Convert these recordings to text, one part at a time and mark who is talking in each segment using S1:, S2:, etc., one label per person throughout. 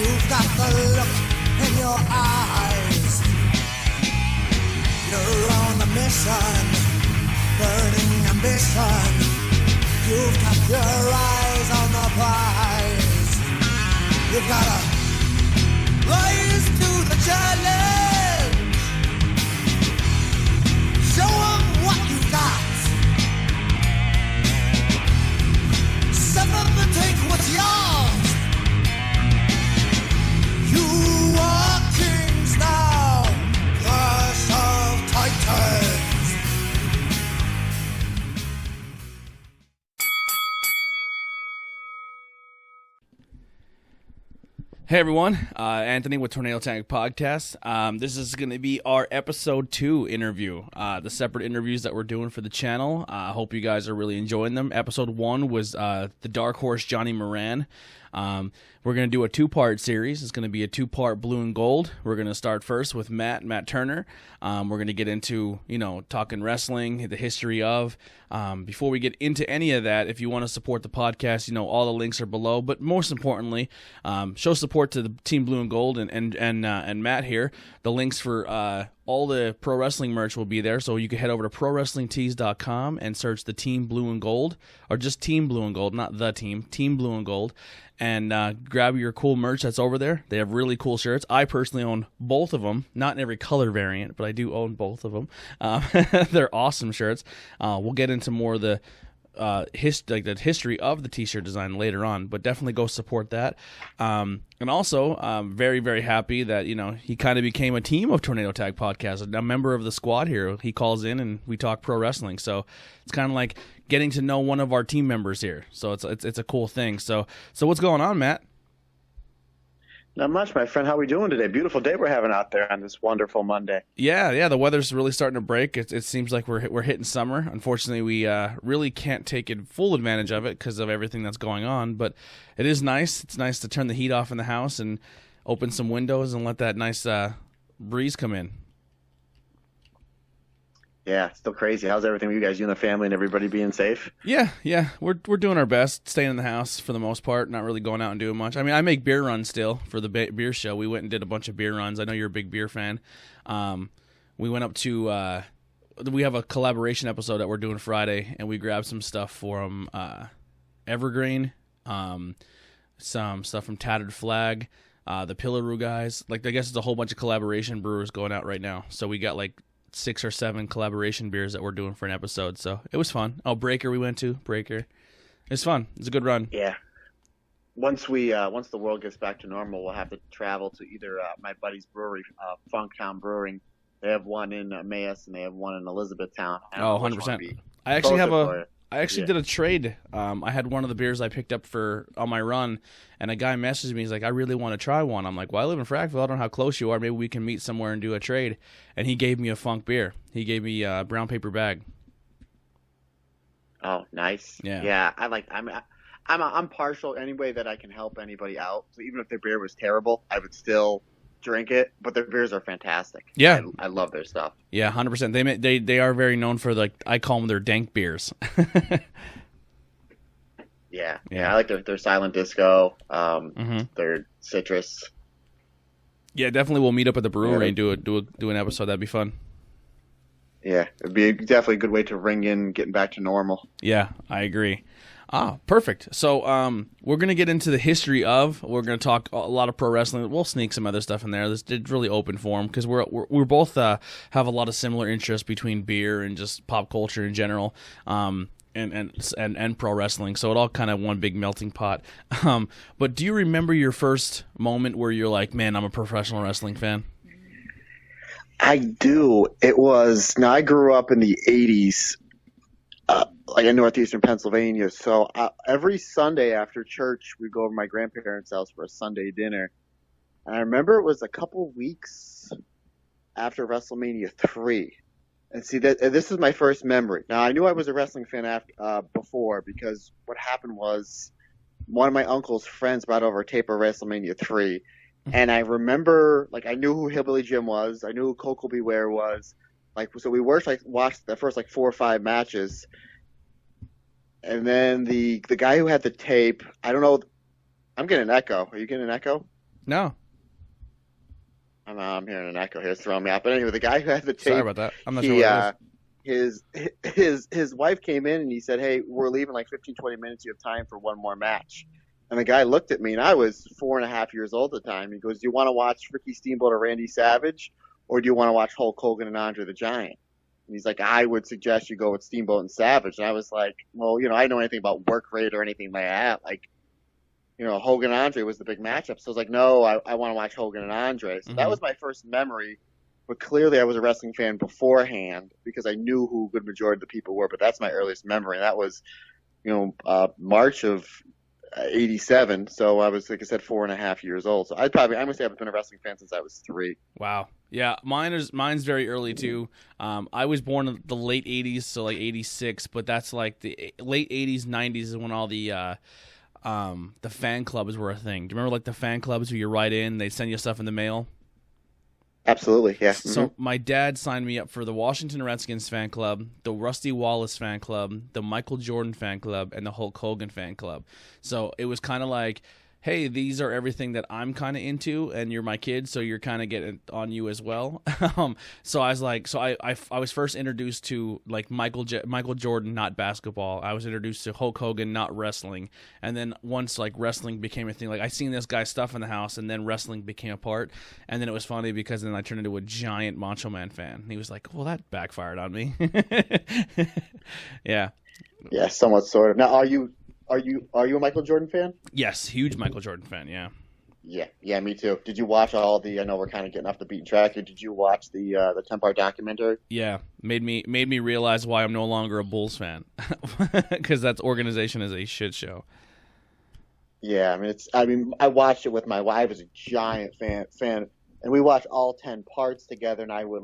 S1: You've got the look in your eyes. You're on a mission, burning ambition. You've got your eyes on the prize. You've gotta rise to the challenge. Show 'em what you got. Suffer to take what's yours. You are kings now, curse of titans.
S2: Hey everyone, Anthony with Tornado Tank Podcast. This is going to be our episode 2 interview, the separate interviews that we're doing for the channel. I hope you guys are really enjoying them. Episode 1 was the Dark Horse Johnny Moran. We're going to do a 2-part series. It's going to be a 2-part blue and gold. We're going to start first with Matt Turner. We're going to get into, talking wrestling, the history of. Before we get into any of that, if you want to support the podcast, all the links are below. But most importantly, show support to the Team Blue and Gold and Matt here. The links for all the pro wrestling merch will be there, so you can head over to prowrestlingtees.com and search the Team Blue and Gold, or just Team Blue and Gold, not the team, Team Blue and Gold, and grab your cool merch that's over there. They have really cool shirts. I personally own both of them, not in every color variant, but I do own both of them. They're awesome shirts. We'll get into more of the history of the t-shirt design later on, but definitely go support that. And also, I'm very, very happy that, he kind of became a team of Tornado Tag Podcast, a member of the squad here. He calls in and we talk pro wrestling. So it's kind of like getting to know one of our team members here. So it's a cool thing. So what's going on, Matt?
S3: Not much, my friend. How are we doing today? Beautiful day we're having out there on this wonderful Monday.
S2: Yeah. The weather's really starting to break. It seems like we're hitting summer. Unfortunately, we really can't take full advantage of it because of everything that's going on. But it is nice. It's nice to turn the heat off in the house and open some windows and let that nice breeze come in.
S3: Yeah, still crazy. How's everything with you guys? You and the family and everybody being safe?
S2: Yeah. We're doing our best, staying in the house for the most part, not really going out and doing much. I mean, I make beer runs still for the beer show. We went and did a bunch of beer runs. I know you're a big beer fan. We went up to we have a collaboration episode that we're doing Friday, and we grabbed some stuff from Evergreen, some stuff from Tattered Flag, the Pillaroo guys. Like, I guess it's a whole bunch of collaboration brewers going out right now. So we got like 6 or 7 collaboration beers that we're doing for an episode, so it was fun. Breaker we went to. Breaker. It's fun. It's a good run.
S3: Yeah. Once the world gets back to normal, we'll have to travel to either my buddy's brewery, Funktown Brewing. They have one in Emmaus and they have one in Elizabethtown.
S2: 100%. I actually did a trade. I had one of the beers I picked up on my run, and a guy messaged me. He's like, I really want to try one. I'm like, well, I live in Frackville. I don't know how close you are. Maybe we can meet somewhere and do a trade. And he gave me a Funk beer. He gave me a brown paper bag.
S3: Oh, nice. Yeah. I'm partial any way that I can help anybody out. So even if their beer was terrible, I would still drink it, but their beers are fantastic.
S2: Yeah,
S3: I love their stuff.
S2: Yeah, 100%. They are very known for, like, I call them their dank beers.
S3: Yeah. I like their Silent Disco, their Citrus.
S2: Yeah, definitely. We'll meet up at the brewery and do an episode. That'd be fun.
S3: Yeah, it'd be definitely a good way to ring in getting back to normal.
S2: Yeah, I agree. Perfect. So we're going to get into the history of. We're going to talk a lot of pro wrestling. We'll sneak some other stuff in there. It's really open forum because we're both have a lot of similar interests between beer and just pop culture in general, and pro wrestling. So it all kind of one big melting pot. But do you remember your first moment where you're like, man, I'm a professional wrestling fan?
S3: I do. Now I grew up in the 80s. Like in northeastern Pennsylvania. So every Sunday after church, we'd go over to my grandparents' house for a Sunday dinner. And I remember it was a couple weeks after WrestleMania 3. And see, this is my first memory. Now, I knew I was a wrestling fan before because what happened was one of my uncle's friends brought over a tape of WrestleMania 3. And I remember, I knew who Hillbilly Jim was. I knew who Coco Beware was. So we watched the first 4 or 5 matches. And then the guy who had the tape, I don't know. I'm getting an echo. Are you getting an echo?
S2: No.
S3: I'm hearing an echo here. It's throwing me off. But anyway, the guy who had the tape.
S2: Sorry about that. I'm not sure what it is.
S3: His wife came in and he said, "Hey, we're leaving like 15, 20 minutes. You have time for one more match." And the guy looked at me, and I was 4.5 years old at the time. He goes, "Do you want to watch Ricky Steamboat or Randy Savage, or do you want to watch Hulk Hogan and Andre the Giant?" And he's like, "I would suggest you go with Steamboat and Savage." And I was like, "Well, I didn't know anything about work rate or anything like that. Like, Hogan and Andre was the big matchup." So I was like, "No, I want to watch Hogan and Andre." So that was my first memory. But clearly I was a wrestling fan beforehand because I knew who a good majority of the people were. But that's my earliest memory. And that was, March of 87. So I was, like I said, 4.5 years old. So I must say I've been a wrestling fan since I was 3.
S2: Wow. Yeah, mine's very early too. I was born in the late 80s, so like 86, but that's like the late 80s, 90s is when all the fan clubs were a thing. Do you remember like the fan clubs where you write in, they send you stuff in the mail?
S3: Absolutely, yeah.
S2: So my dad signed me up for the Washington Redskins fan club, the Rusty Wallace fan club, the Michael Jordan fan club, and the Hulk Hogan fan club. So it was kind of like, hey, these are everything that I'm kind of into, and you're my kid, so you're kind of getting on you as well. So I was like, I was first introduced to like Michael Jordan, not basketball. I was introduced to Hulk Hogan, not wrestling. And then once like wrestling became a thing, like I seen this guy's stuff in the house, and then wrestling became a part. And then it was funny because then I turned into a giant Macho Man fan. And he was like, well, that backfired on me. Yeah.
S3: Yeah, somewhat, sort of. Now, are you a Michael Jordan fan?
S2: Yes, huge Michael Jordan fan, yeah.
S3: Yeah, me too. Did you watch all the? I know we're kind of getting off the beaten track here. Did you watch the 10-part documentary?
S2: Yeah, made me realize why I'm no longer a Bulls fan, because that organization is a shit show.
S3: Yeah, I watched it with my wife. I was a giant fan, and we watched all 10 parts together. And I would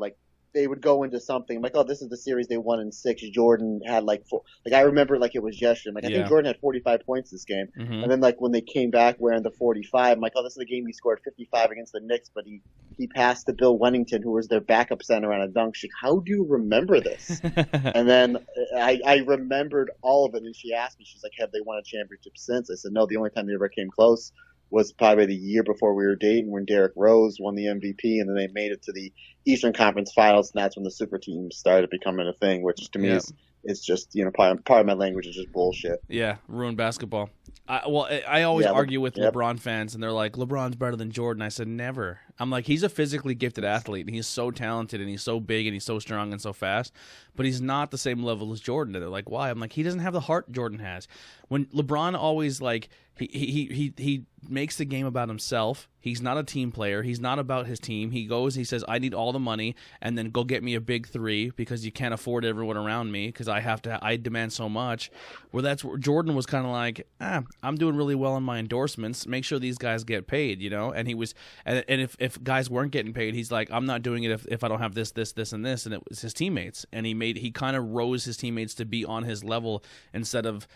S3: they would go into something like, oh, this is the series they won in 6. Jordan had 4. I remember like it was yesterday. I think Jordan had 45 points this game.
S2: Mm-hmm.
S3: And then when they came back wearing the 45, I'm like, oh, this is the game he scored 55 against the Knicks, but he passed to Bill Wennington, who was their backup center on a dunk. She's like, how do you remember this? And then I remembered all of it, and she asked me, she's like, have they won a championship since? I said, no, the only time they ever came close was probably the year before we were dating when Derrick Rose won the MVP, and then they made it to the Eastern Conference Finals, and that's when the super team started becoming a thing, which to me is just, part of my language is just bullshit.
S2: Yeah, ruined basketball. I always argue with LeBron fans, and they're like, LeBron's better than Jordan. I said, never. I'm like, he's a physically gifted athlete, and he's so talented, and he's so big, and he's so strong and so fast, but he's not the same level as Jordan. And they're like, why? I'm like, he doesn't have the heart Jordan has. When LeBron always, like, he makes the game about himself. He's not a team player. He's not about his team. He says, I need all the money, and then go get me a big 3 because you can't afford everyone around me because I demand so much. Where Jordan was kind of like, I'm doing really well on my endorsements. Make sure these guys get paid, And he was, and if guys weren't getting paid, he's like, I'm not doing it if I don't have this, and this. And it was his teammates, and he kind of rose his teammates to be on his level instead of,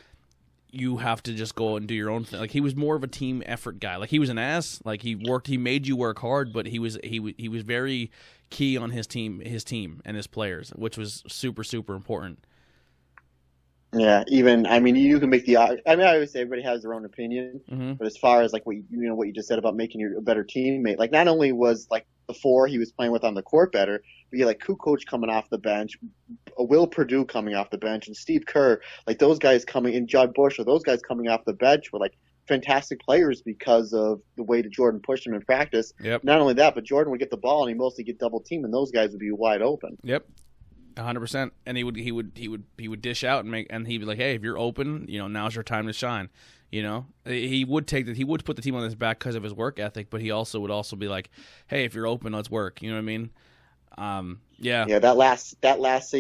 S2: you have to just go and do your own thing. Like, he was more of a team effort guy. Like, he was an ass. Like, he made you work hard, but he was very key on his team and his players, which was super, super important.
S3: Yeah, you can make I always say everybody has their own opinion, but as far as like what you just said about making you a better teammate, like not only was like the 4 he was playing with on the court better, but you had like Kukoc coming off the bench, Will Perdue coming off the bench, and Steve Kerr, like those guys coming, and Judd Bush, or those guys coming off the bench were like fantastic players because of the way that Jordan pushed them in practice.
S2: Yep. Not
S3: Not only that, but Jordan would get the ball and he mostly get double teamed, and those guys would be wide open.
S2: Yep. 100%, and he would dish out and he'd be like, hey, if you're open, now's your time to shine. He would put the team on his back because of his work ethic, but he would also be like, hey, if you're open, let's work. You know what I mean? Yeah.
S3: That last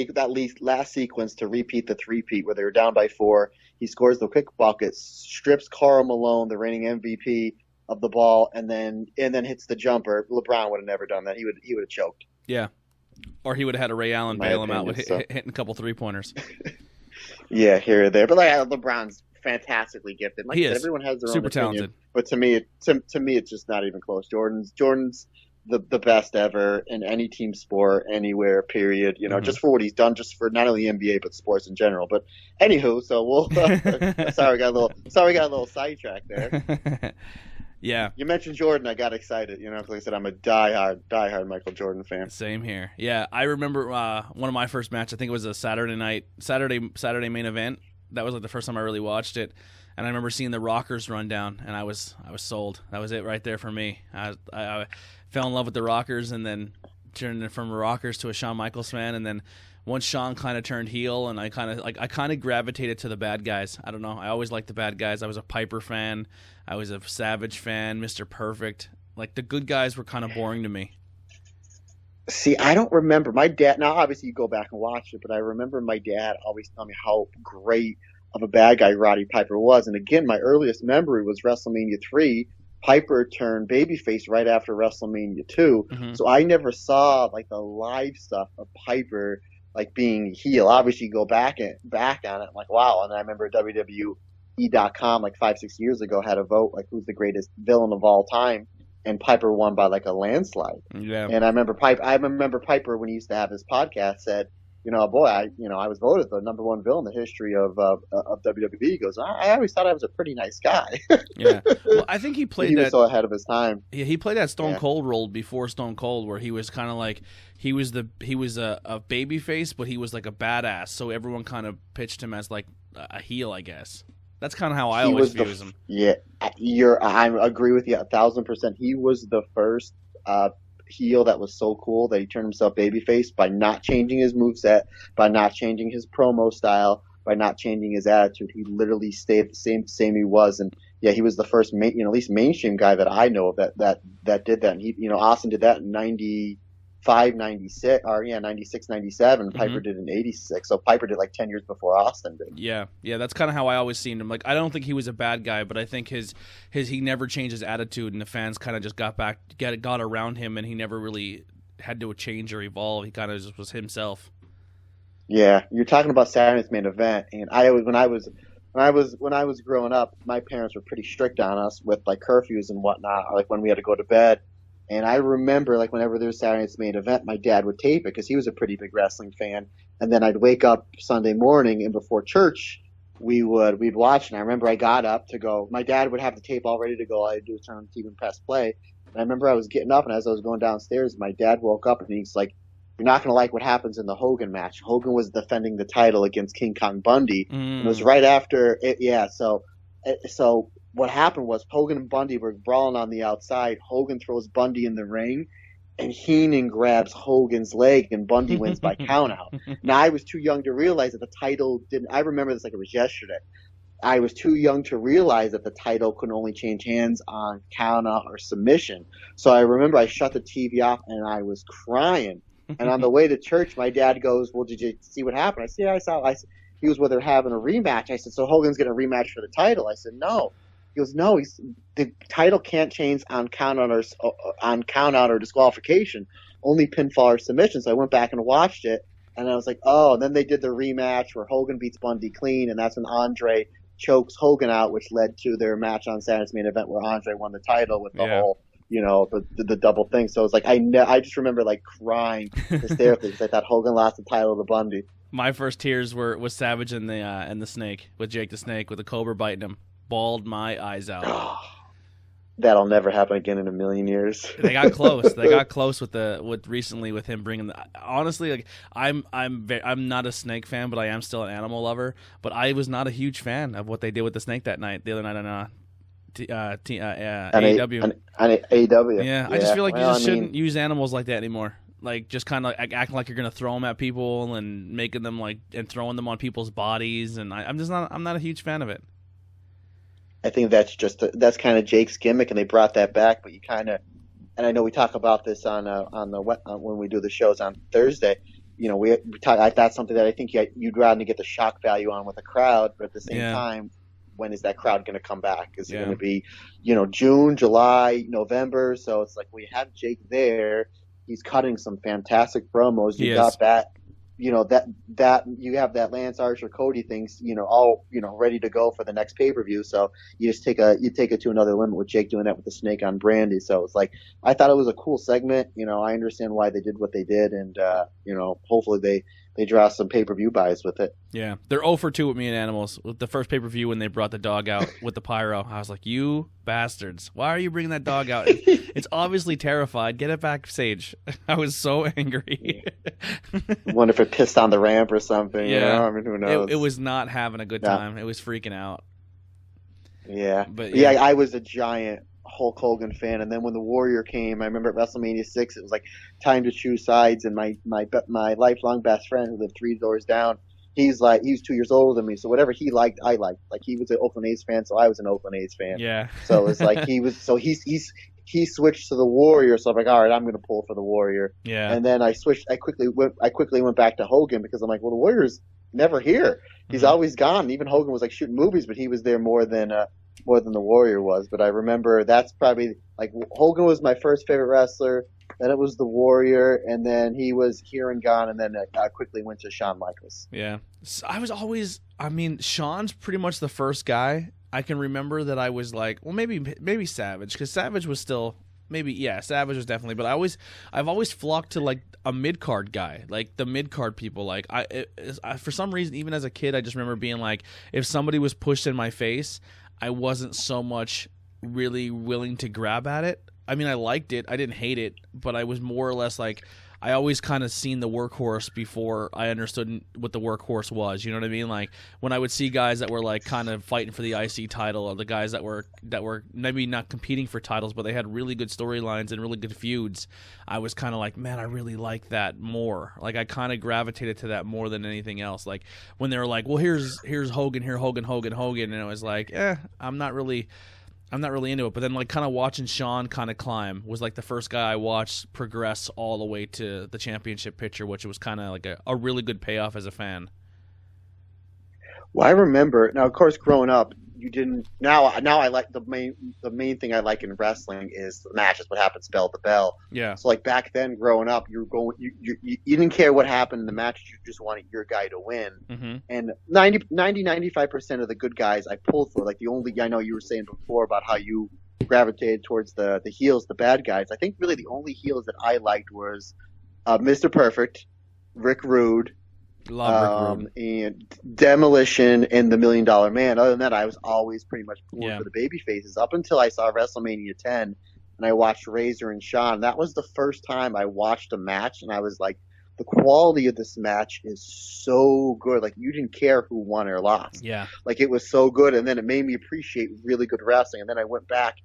S3: sequence to repeat the 3-peat where they were down by 4, he scores the quick bucket, strips Karl Malone, the reigning MVP, of the ball, and then hits the jumper. LeBron would have never done that. He would have choked.
S2: Yeah. Or he would have had a Ray Allen bail him out with hitting a couple 3-pointers.
S3: Yeah, here or there. But LeBron's fantastically gifted.
S2: He is.
S3: Everyone has their
S2: super
S3: own opinion,
S2: talented.
S3: But to me, it's just not even close. Jordan's the best ever in any team sport, anywhere. Period. Just for what he's done, just for not only NBA but sports in general. But anywho, so we'll. Sorry, we got a little sidetrack there.
S2: Yeah.
S3: You mentioned Jordan, I got excited. Like I said, I'm a diehard Michael Jordan fan.
S2: Same here. Yeah, I remember one of my first matches. I think it was a Saturday main event. That was like the first time I really watched it, and I remember seeing the Rockers run down, and I was sold. That was it right there for me. I fell in love with the Rockers, and then turned from Rockers to a Shawn Michaels fan, and then once Shawn kind of turned heel, and I kind of gravitated to the bad guys. I don't know. I always liked the bad guys. I was a Piper fan. I was a Savage fan. Mr. Perfect. Like the good guys were kind of boring to me.
S3: See, I don't remember my dad. Now, obviously, you go back and watch it, but I remember my dad always telling me how great of a bad guy Roddy Piper was. And again, my earliest memory was WrestleMania 3. Piper turned babyface right after WrestleMania 2.
S2: Mm-hmm.
S3: So I never saw like the live stuff of Piper like being heel. Obviously, you go back on it, like wow. And I remember WWE.com like 5-6 years ago had a vote like who's the greatest villain of all time, and Piper won by like a landslide.
S2: Yeah.
S3: And I remember Piper when he used to have his podcast said, boy, I was voted the number one villain in the history of WWE. He goes, I always thought I was a pretty nice guy.
S2: Yeah. Well, I think he played
S3: was so ahead of his time.
S2: Yeah, he played that Stone Cold role before Stone Cold, where he was kind of like he was a baby face, but he was like a badass. So everyone kind of pitched him as like a heel, I guess. That's kind of how I always view him.
S3: Yeah, I agree with you 1,000%. He was the first heel that was so cool that he turned himself babyface by not changing his moveset, by not changing his promo style, by not changing his attitude. He literally stayed the same he was. And yeah, he was the first at least mainstream guy that I know of that did that. And he, Austin did that in 95, 96, or 96, 97. Piper
S2: Mm-hmm.
S3: did in 86. So Piper did like 10 years before Austin did.
S2: Yeah, that's kind of how I always seen him. Like, I don't think he was a bad guy, but I think he never changed his attitude, and the fans kind of just got around him, and he never really had to change or evolve. He kind of just was himself.
S3: Yeah, you're talking about Saturday's main event, and when I was growing up, my parents were pretty strict on us with like curfews and whatnot, like when we had to go to bed. And I remember, like, whenever there was Saturday's main event, my dad would tape it because he was a pretty big wrestling fan. And then I'd wake up Sunday morning, and before church, we'd watch. And I remember I got up to go. My dad would have the tape all ready to go. All I'd do was turn on the TV and press play. And I remember I was getting up, and as I was going downstairs, my dad woke up, and he's like, "You're not going to like what happens in the Hogan match." Hogan was defending the title against King Kong Bundy. And it was right after it. Yeah, so what happened was Hogan and Bundy were brawling on the outside. Hogan throws Bundy in the ring, and Heenan grabs Hogan's leg, and Bundy wins by countout. Now, I was too young to realize that the title didn't – I remember this like it was yesterday. I was too young to realize that the title could only change hands on countout or submission. So I remember I shut the TV off, and I was crying. And on the way to church, my dad goes, "Well, did you see what happened?" I said, "Yeah, I saw." I said, he was where they're having a rematch. I said, "So Hogan's going to rematch for the title?" I said, "No." He goes, "No, the title can't change on count out or disqualification, only pinfall or submission." So I went back and watched it, and I was like, "Oh." And then they did the rematch where Hogan beats Bundy clean, and that's when Andre chokes Hogan out, which led to their match on Saturday's main event where Andre won the title with the whole, the double thing. So it's like I just remember like crying hysterically because I thought Hogan lost the title to Bundy.
S2: My first tears was Savage and the Snake, with Jake the Snake with the cobra biting him. Bawled my eyes out.
S3: That'll never happen again in a million years.
S2: They got close. They got close with him bringing. Honestly, like I'm not a snake fan, but I am still an animal lover. But I was not a huge fan of what they did with the snake the other night on AEW.
S3: AEW.
S2: Yeah, I just feel like you just shouldn't use animals like that anymore. Like just kind of like acting like you're gonna throw them at people and making them and throwing them on people's bodies, and I'm not a huge fan of it.
S3: I think that's kind of Jake's gimmick, and they brought that back. But you kind of, and I know we talk about this on when we do the shows on Thursday. We talk. That's something that I think you'd rather get the shock value on with a crowd, but at the same time, when is that crowd going to come back? Is it going to be, June, July, November? So it's like we have Jake there. He's cutting some fantastic promos. You got that. That you have that Lance Archer Cody things, all ready to go for the next pay-per-view. So you just take it to another limit with Jake doing that with the snake on Brandy. So it's like I thought it was a cool segment. I understand why they did what they did, and hopefully they draw some pay-per-view buys with it.
S2: Yeah, they're 0 for 2 with me and Animals. With the first pay-per-view when they brought the dog out with the pyro, I was like, you bastards, why are you bringing that dog out? It's obviously terrified. Get it backstage. I was so angry.
S3: I wonder if it pissed on the ramp or something.
S2: Yeah,
S3: I mean, who knows?
S2: it was not having a good time. It was freaking out.
S3: Yeah.
S2: But
S3: yeah, I was a giant Hulk Hogan fan, and then when the Warrior came, I remember at WrestleMania 6, it was like time to choose sides, and my lifelong best friend who lived 3 doors down, he's 2 years older than me, so whatever he liked, I liked. Like, he was an Oakland A's fan, so I was an Oakland A's fan.
S2: Yeah.
S3: So it was like he switched to the Warrior, so I'm like, all right, I'm going to pull for the Warrior.
S2: Yeah.
S3: And then I quickly went back to Hogan because I'm like, well, the Warrior's never here. He's always gone. Even Hogan was like shooting movies, but he was there more than the Warrior was. But I remember that's probably like Hogan was my first favorite wrestler. Then it was the Warrior, and then he was here and gone, and then I quickly went to Shawn Michaels.
S2: Yeah, so Shawn's pretty much the first guy I can remember that I was like, well, maybe Savage, because Savage was still. Savage was definitely, but I've always flocked to like a mid card guy, like the mid card people. Like I, for some reason, even as a kid, I just remember being like, if somebody was pushed in my face, I wasn't so much really willing to grab at it. I mean, I liked it, I didn't hate it, but I was more or less like, I always kind of seen the workhorse before I understood what the workhorse was. You know what I mean? Like when I would see guys that were like kind of fighting for the IC title, or the guys that were maybe not competing for titles, but they had really good storylines and really good feuds. I was kind of like, man, I really like that more. Like I kind of gravitated to that more than anything else. Like when they were like, well, here's Hogan, Hogan, and I was like, I'm not really into it. But then like kind of watching Shawn kind of climb was like the first guy I watched progress all the way to the championship picture, which was kind of like a really good payoff as a fan.
S3: Well, I remember now, of course, growing up, you didn't. Now I like the main thing I like in wrestling is the matches, what happens bell to bell.
S2: Yeah.
S3: So like back then, growing up, you didn't care what happened in the match. You just wanted your guy to win.
S2: Mm-hmm.
S3: And 95% of the good guys I pulled for, like the only, I know you were saying before about how you gravitated towards the heels, the bad guys. I think really the only heels that I liked was Mr. Perfect, Rick Rude, and Demolition, and the $1 Million Man. Other than that, I was always pretty much pulling for the baby faces up until I saw WrestleMania 10 and I watched Razor and Shawn. That was the first time I watched a match, and I was like, the quality of this match is so good. Like, you didn't care who won or lost.
S2: Yeah.
S3: Like, it was so good, and then it made me appreciate really good wrestling. And then I went back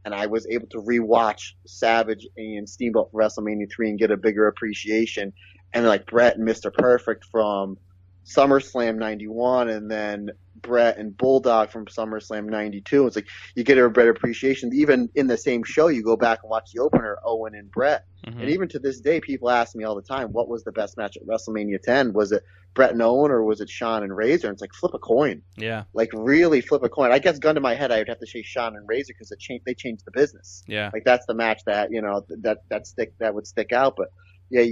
S3: and I was able to rewatch Savage and Steamboat for WrestleMania 3 and get a bigger appreciation. And like Brett and Mr. Perfect from SummerSlam 91, and then Brett and Bulldog from SummerSlam 92. It's like you get a better appreciation. Even in the same show, you go back and watch the opener, Owen and Brett. Mm-hmm. And even to this day, people ask me all the time, what was the best match at WrestleMania 10? Was it Brett and Owen, or was it Shawn and Razor? And it's like, flip a coin.
S2: Yeah.
S3: Like, really flip a coin. I guess gun to my head, I would have to say Shawn and Razor because they changed the business.
S2: Yeah.
S3: Like, that's the match that, that would stick out. But yeah,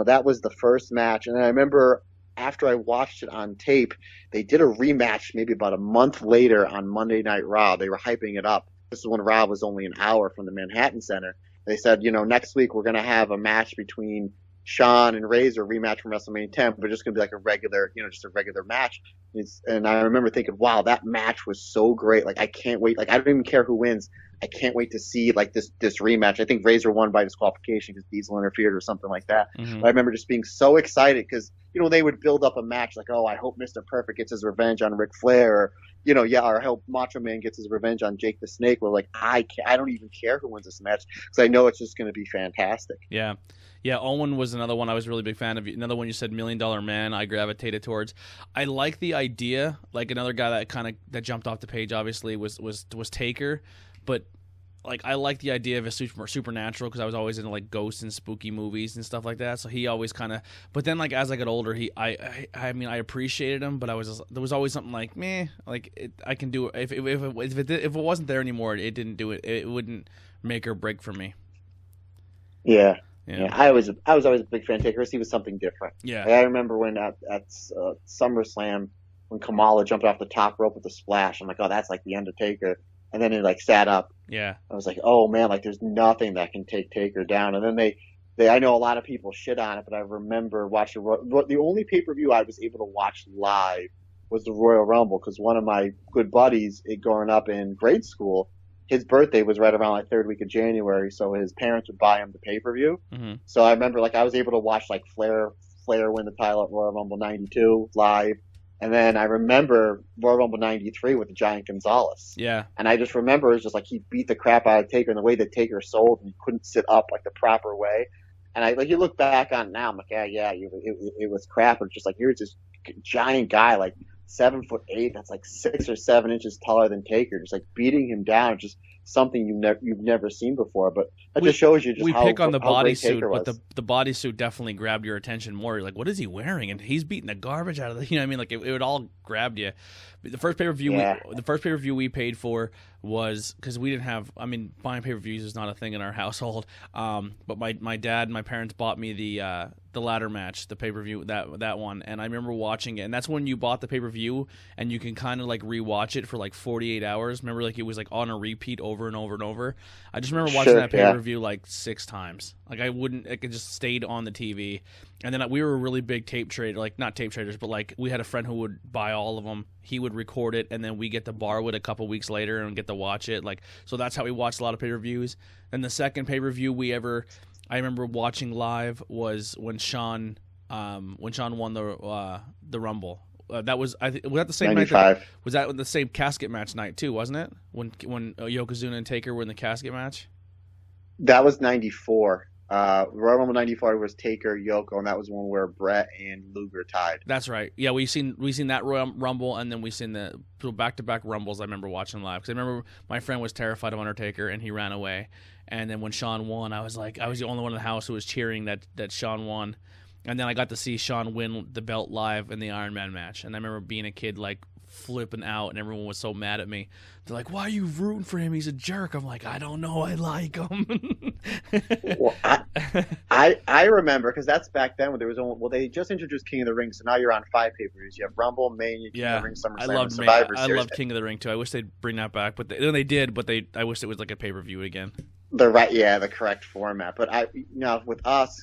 S3: that was the first match. And I remember after I watched it on tape, they did a rematch maybe about a month later on Monday Night Raw. They were hyping it up. This is when Raw was only an hour from the Manhattan Center. They said, next week we're going to have a match between Shawn and Razor, rematch from WrestleMania 10, but just going to be like a regular, just a regular match. And I remember thinking, wow, that match was so great. Like, I can't wait. Like, I don't even care who wins. I can't wait to see like this rematch. I think Razor won by disqualification because Diesel interfered or something like that. Mm-hmm. But I remember just being so excited because they would build up a match like, oh, I hope Mr. Perfect gets his revenge on Ric Flair, or or I hope Macho Man gets his revenge on Jake the Snake. We're like, I don't even care who wins this match because I know it's just going to be fantastic.
S2: Yeah. Yeah, Owen was another one I was a really big fan of. Another one you said, $1 Million Man, I gravitated towards. I like the idea. Like another guy that jumped off the page, obviously, was Taker. But like I like the idea of a supernatural because I was always into like ghosts and spooky movies and stuff like that. So he always kind of. But then like as I got older, I appreciated him, but there was always something like meh. Like I can do it if it wasn't there anymore, it didn't do it. It wouldn't make or break for me.
S3: Yeah. Yeah, I was always a big fan of Taker. He was something different.
S2: Yeah,
S3: like, I remember when at SummerSlam when Kamala jumped off the top rope with the splash. I'm like, oh, that's like the Undertaker. And then he like sat up.
S2: Yeah,
S3: I was like, oh man, like there's nothing that can take Taker down. And then they I know a lot of people shit on it, but I remember watching the only pay-per-view I was able to watch live was the Royal Rumble, because one of my good buddies growing up in grade school, his birthday was right around like third week of January, so his parents would buy him the pay-per-view.
S2: Mm-hmm.
S3: So I remember like I was able to watch like Flair win the title at Royal Rumble 92 live. And then I remember Royal Rumble 93 with the Giant Gonzalez.
S2: Yeah.
S3: And I just remember it's just like he beat the crap out of Taker, and the way that Taker sold, and he couldn't sit up like the proper way. And I like, you look back on it now, I'm like, it was crap. It's just like, you're this giant guy, like 7'8", that's like 6 or 7 inches taller than Taker, just like beating him down, just something you've never seen before. But that just shows you just
S2: we
S3: how
S2: pick on the
S3: how great
S2: bodysuit,
S3: Taker was.
S2: but the bodysuit definitely grabbed your attention more. You're like, what is he wearing? And he's beating the garbage out of the, you know what I mean? Like it would all grabbed you. The first pay-per-view we paid for was, because we didn't have, I mean, buying pay-per-views is not a thing in our household. But my dad and my parents bought me the ladder match, the pay-per-view, that one, and I remember watching it. And that's when you bought the pay-per-view, and you can kind of like rewatch it for like 48 hours. Remember, like it was like on a repeat over and over and over. I just remember watching that pay-per-view like 6 times. Like it just stayed on the TV. And then we were a really big tape trader, like not tape traders, but like we had a friend who would buy all of them. He would record it, and then we get to borrow it a couple weeks later and get to watch it. Like, so that's how we watched a lot of pay-per-views. And the second pay-per-view I remember watching live was when Sean won the Rumble. That was was that the same
S3: 95.
S2: night? Was that the same casket match night too? Wasn't it when Yokozuna and Taker were in the casket match?
S3: That was 94. Royal Rumble 94 was Taker, Yoko, and that was one where Brett and Luger tied.
S2: That's right. Yeah, we seen that Royal Rumble, and then we seen the back-to-back Rumbles. I remember watching live because I remember my friend was terrified of Undertaker and he ran away. And then when Sean won, I was the only one in the house who was cheering that Sean won. And then I got to see Sean win the belt live in the Iron Man match. And I remember being a kid like flipping out, and everyone was so mad at me. They're like, "Why are you rooting for him? He's a jerk." I'm like, "I don't know. I like him."
S3: Well, I remember, because that's back then when there was they just introduced King of the Ring, so now you're on 5 pay-per-views. You have Rumble, Mania, King of the Ring, SummerSlam, and Survivor Series.
S2: I love King of the Ring too. I wish they'd bring that back, but they did. But I wish it was like a pay-per-view again.
S3: The correct format. But with us,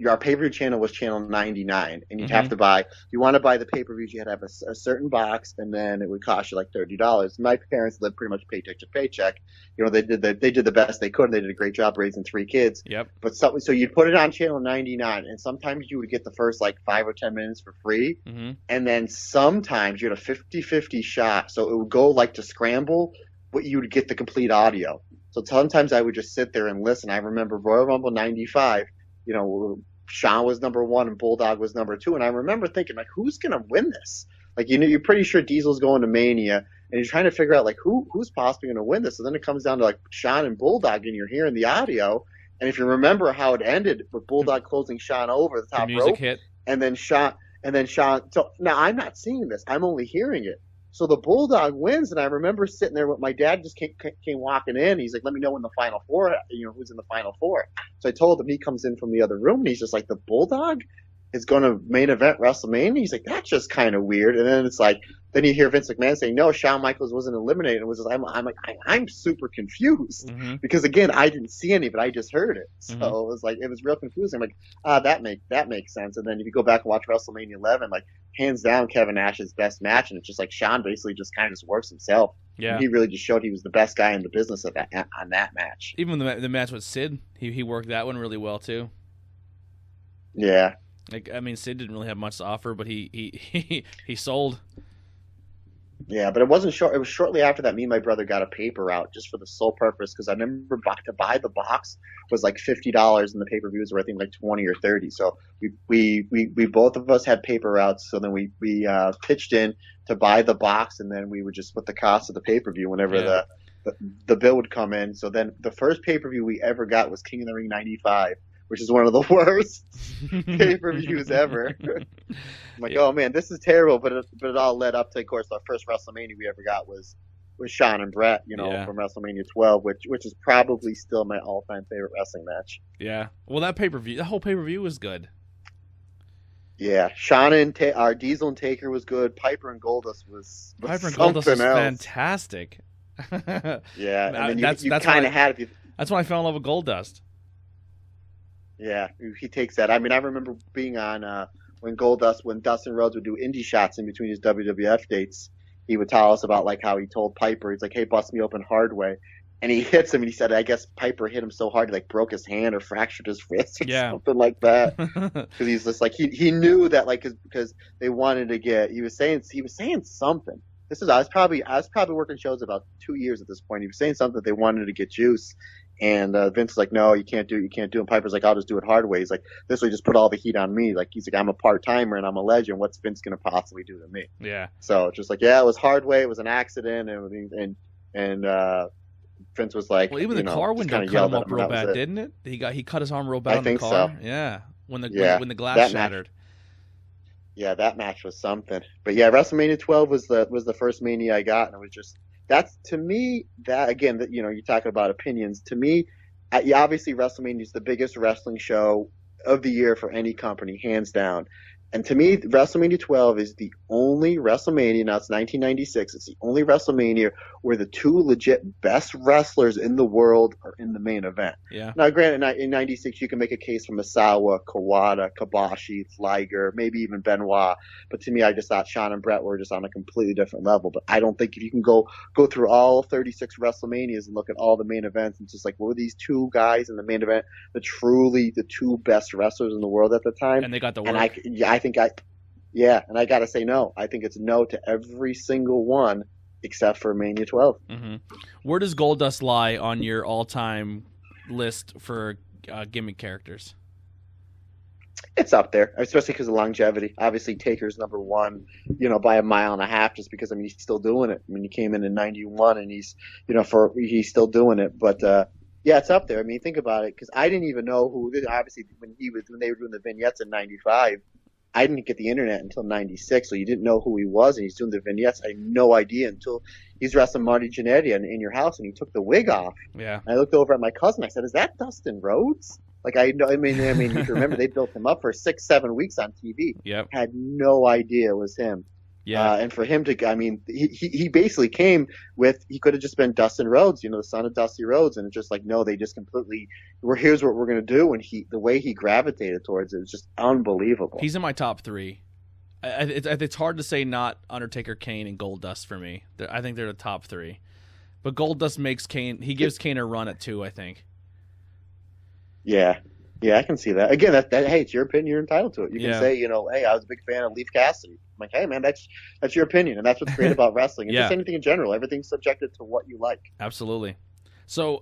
S3: our pay-per-view channel was channel 99, and you'd have to buy. If you want to buy the pay-per-views, you had to have a certain box, and then it would cost you like $30. My parents lived pretty much paycheck to paycheck. You know, they did the best they could, and they did a great job raising 3 kids.
S2: Yep.
S3: But so you'd put it on channel 99, and sometimes you would get the first like 5 or 10 minutes for free, and then sometimes you had a 50-50 shot, so it would go like to scramble, but you would get the complete audio. So sometimes I would just sit there and listen. I remember Royal Rumble 95. You know, Shawn was number 1 and Bulldog was number 2. And I remember thinking, like, who's going to win this? Like, you know, you're pretty sure Diesel's going to Mania, and you're trying to figure out, like, who's possibly going to win this? And then it comes down to, like, Shawn and Bulldog, and you're hearing the audio. And if you remember how it ended with Bulldog closing Shawn over the top rope,
S2: hit.
S3: and then Shawn. So now I'm not seeing this. I'm only hearing it. So the Bulldog wins, and I remember sitting there with my dad. Just came walking in. He's like, "Let me know when the Final Four, who's in the Final Four." So I told him. He comes in from the other room, and he's just like, "The Bulldog is going to main event WrestleMania?" He's like, "That's just kind of weird." And then it's like, then you hear Vince McMahon saying, "No, Shawn Michaels wasn't eliminated." It was just, I'm like, I'm super confused because again, I didn't see any, but I just heard it. So it was real confusing. I'm like, that makes sense. And then if you go back and watch WrestleMania 11, like hands down Kevin Nash's best match, and it's just like Shawn basically just kind of just works himself.
S2: Yeah,
S3: he really just showed he was the best guy in the business on that match.
S2: Even the match with Sid, he worked that one really well too.
S3: Yeah.
S2: Like, I mean, Sid didn't really have much to offer, but he sold.
S3: Yeah, but it wasn't short. It was shortly after that me and my brother got a paper out just for the sole purpose, because I remember to buy the box was like $50, and the pay-per-views were I think like 20 or 30. So we both of us had paper routes. So then we pitched in to buy the box, and then we would just split the cost of the pay-per-view whenever the bill would come in. So then the first pay-per-view we ever got was King of the Ring 95. Which is one of the worst pay-per-views ever. I'm like, oh man, this is terrible. But it all led up to, of course, the first WrestleMania we ever got was Shawn and Brett, from WrestleMania 12, which is probably still my all-time favorite wrestling match.
S2: Yeah. Well, the whole pay-per-view was good.
S3: Yeah, Shawn and our Diesel and Taker was good. Piper and Goldust was
S2: fantastic.
S3: Yeah, I mean, you kind of had it.
S2: That's when I fell in love with Goldust.
S3: Yeah, he takes that. I mean, I remember being on when Dustin Rhodes would do indie shots in between his WWF dates. He would tell us about like how he told Piper, he's like, "Hey, bust me open hard way," and he hits him, and he said, "I guess Piper hit him so hard he like broke his hand or fractured his wrist or
S2: Yeah.
S3: something like that." Because he's just like he knew that like because they wanted to get he was saying something. I was probably working shows about 2 years at this point. He was saying something that they wanted to get Juice. And Vince is like, no, you can't do it. You can't do it. And Piper's like, I'll just do it hard way. He's like, this will just put all the heat on me. Like, he's like, I'm a part timer and I'm a legend. What's Vince going to possibly do to me?
S2: Yeah.
S3: So just like, yeah, it was hard way. It was an accident. And Vince was like,
S2: well, even the car window cut him up real bad, didn't it? He cut his arm real bad
S3: I
S2: in the
S3: think
S2: car.
S3: so.
S2: Yeah. When the glass shattered.
S3: Yeah, that match was something. But yeah, WrestleMania 12 was the first Mania I got, and it was just that's to me that again that you're talking about opinions. To me, obviously WrestleMania is the biggest wrestling show of the year for any company, hands down. And to me, WrestleMania 12 is the only WrestleMania. Now it's 1996. It's the only WrestleMania where the two legit best wrestlers in the world are in the main event.
S2: Yeah.
S3: Now, granted, in '96 you can make a case for Misawa, Kawada, Kobashi, Liger, maybe even Benoit. But to me, I just thought Shawn and Brett were just on a completely different level. But I don't think if you can go through all 36 WrestleManias and look at all the main events and just like, were these two guys in the main event the two best wrestlers in the world at the time?
S2: And they got the work.
S3: And I gotta say no. I think it's no to every single one except for Mania 12.
S2: Mm-hmm. Where does Goldust lie on your all-time list for gimmick characters?
S3: It's up there, especially because of longevity. Obviously, Taker's number one, by a mile and a half, just because he's still doing it. I mean, he came in '91, and he's still doing it. But yeah, it's up there. I mean, think about it, because I didn't even know who. Obviously, when they were doing the vignettes in '95. I didn't get the internet until '96, so you didn't know who he was, and he's doing the vignettes. I had no idea until he's wrestling Marty Jannetty in your house, and he took the wig off.
S2: Yeah.
S3: And I looked over at my cousin. I said, "Is that Dustin Rhodes?" Like I mean, you can remember they built him up for 6-7 weeks on TV.
S2: Yep.
S3: Had no idea it was him.
S2: Yeah.
S3: And for him to, I mean, he basically came with, he could have just been Dustin Rhodes, the son of Dusty Rhodes, and it's just like, no, they just completely, here's what we're going to do, and the way he gravitated towards it was just unbelievable.
S2: He's in my top three. It's hard to say not Undertaker, Kane, and Goldust for me. I think they're the top three. But Goldust makes Kane, he gives Kane a run at 2, I think.
S3: Yeah. Yeah, I can see that. Again, hey, it's your opinion. You're entitled to it. You can say, hey, I was a big fan of Leaf Cassidy. I'm like, hey, man, that's your opinion, and that's what's great about wrestling. And just anything in general. Everything's subjected to what you like.
S2: Absolutely. So,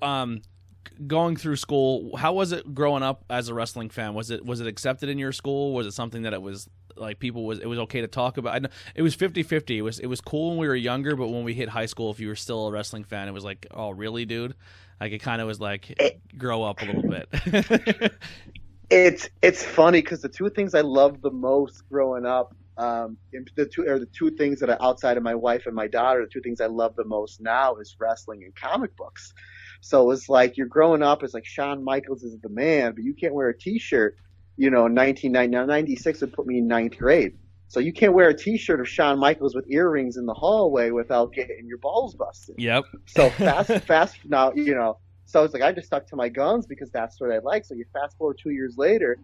S2: going through school, how was it growing up as a wrestling fan? Was it accepted in your school? Was it something that it was like it was okay to talk about? I know it was 50-50. It was cool when we were younger, but when we hit high school, if you were still a wrestling fan, it was like, oh, really, dude? Like it kind of was like grow up a little bit.
S3: It's funny because the two things I loved the most growing up, the two things that are outside of my wife and my daughter. The two things I love the most now is wrestling and comic books. So it's like you're growing up. It's like Shawn Michaels is the man, but you can't wear a T-shirt. 1996 would put me in 9th grade. So you can't wear a T-shirt of Shawn Michaels with earrings in the hallway without getting your balls busted.
S2: Yep.
S3: So fast now, So it's like I just stuck to my guns because that's what I like. So you fast forward 2 years later,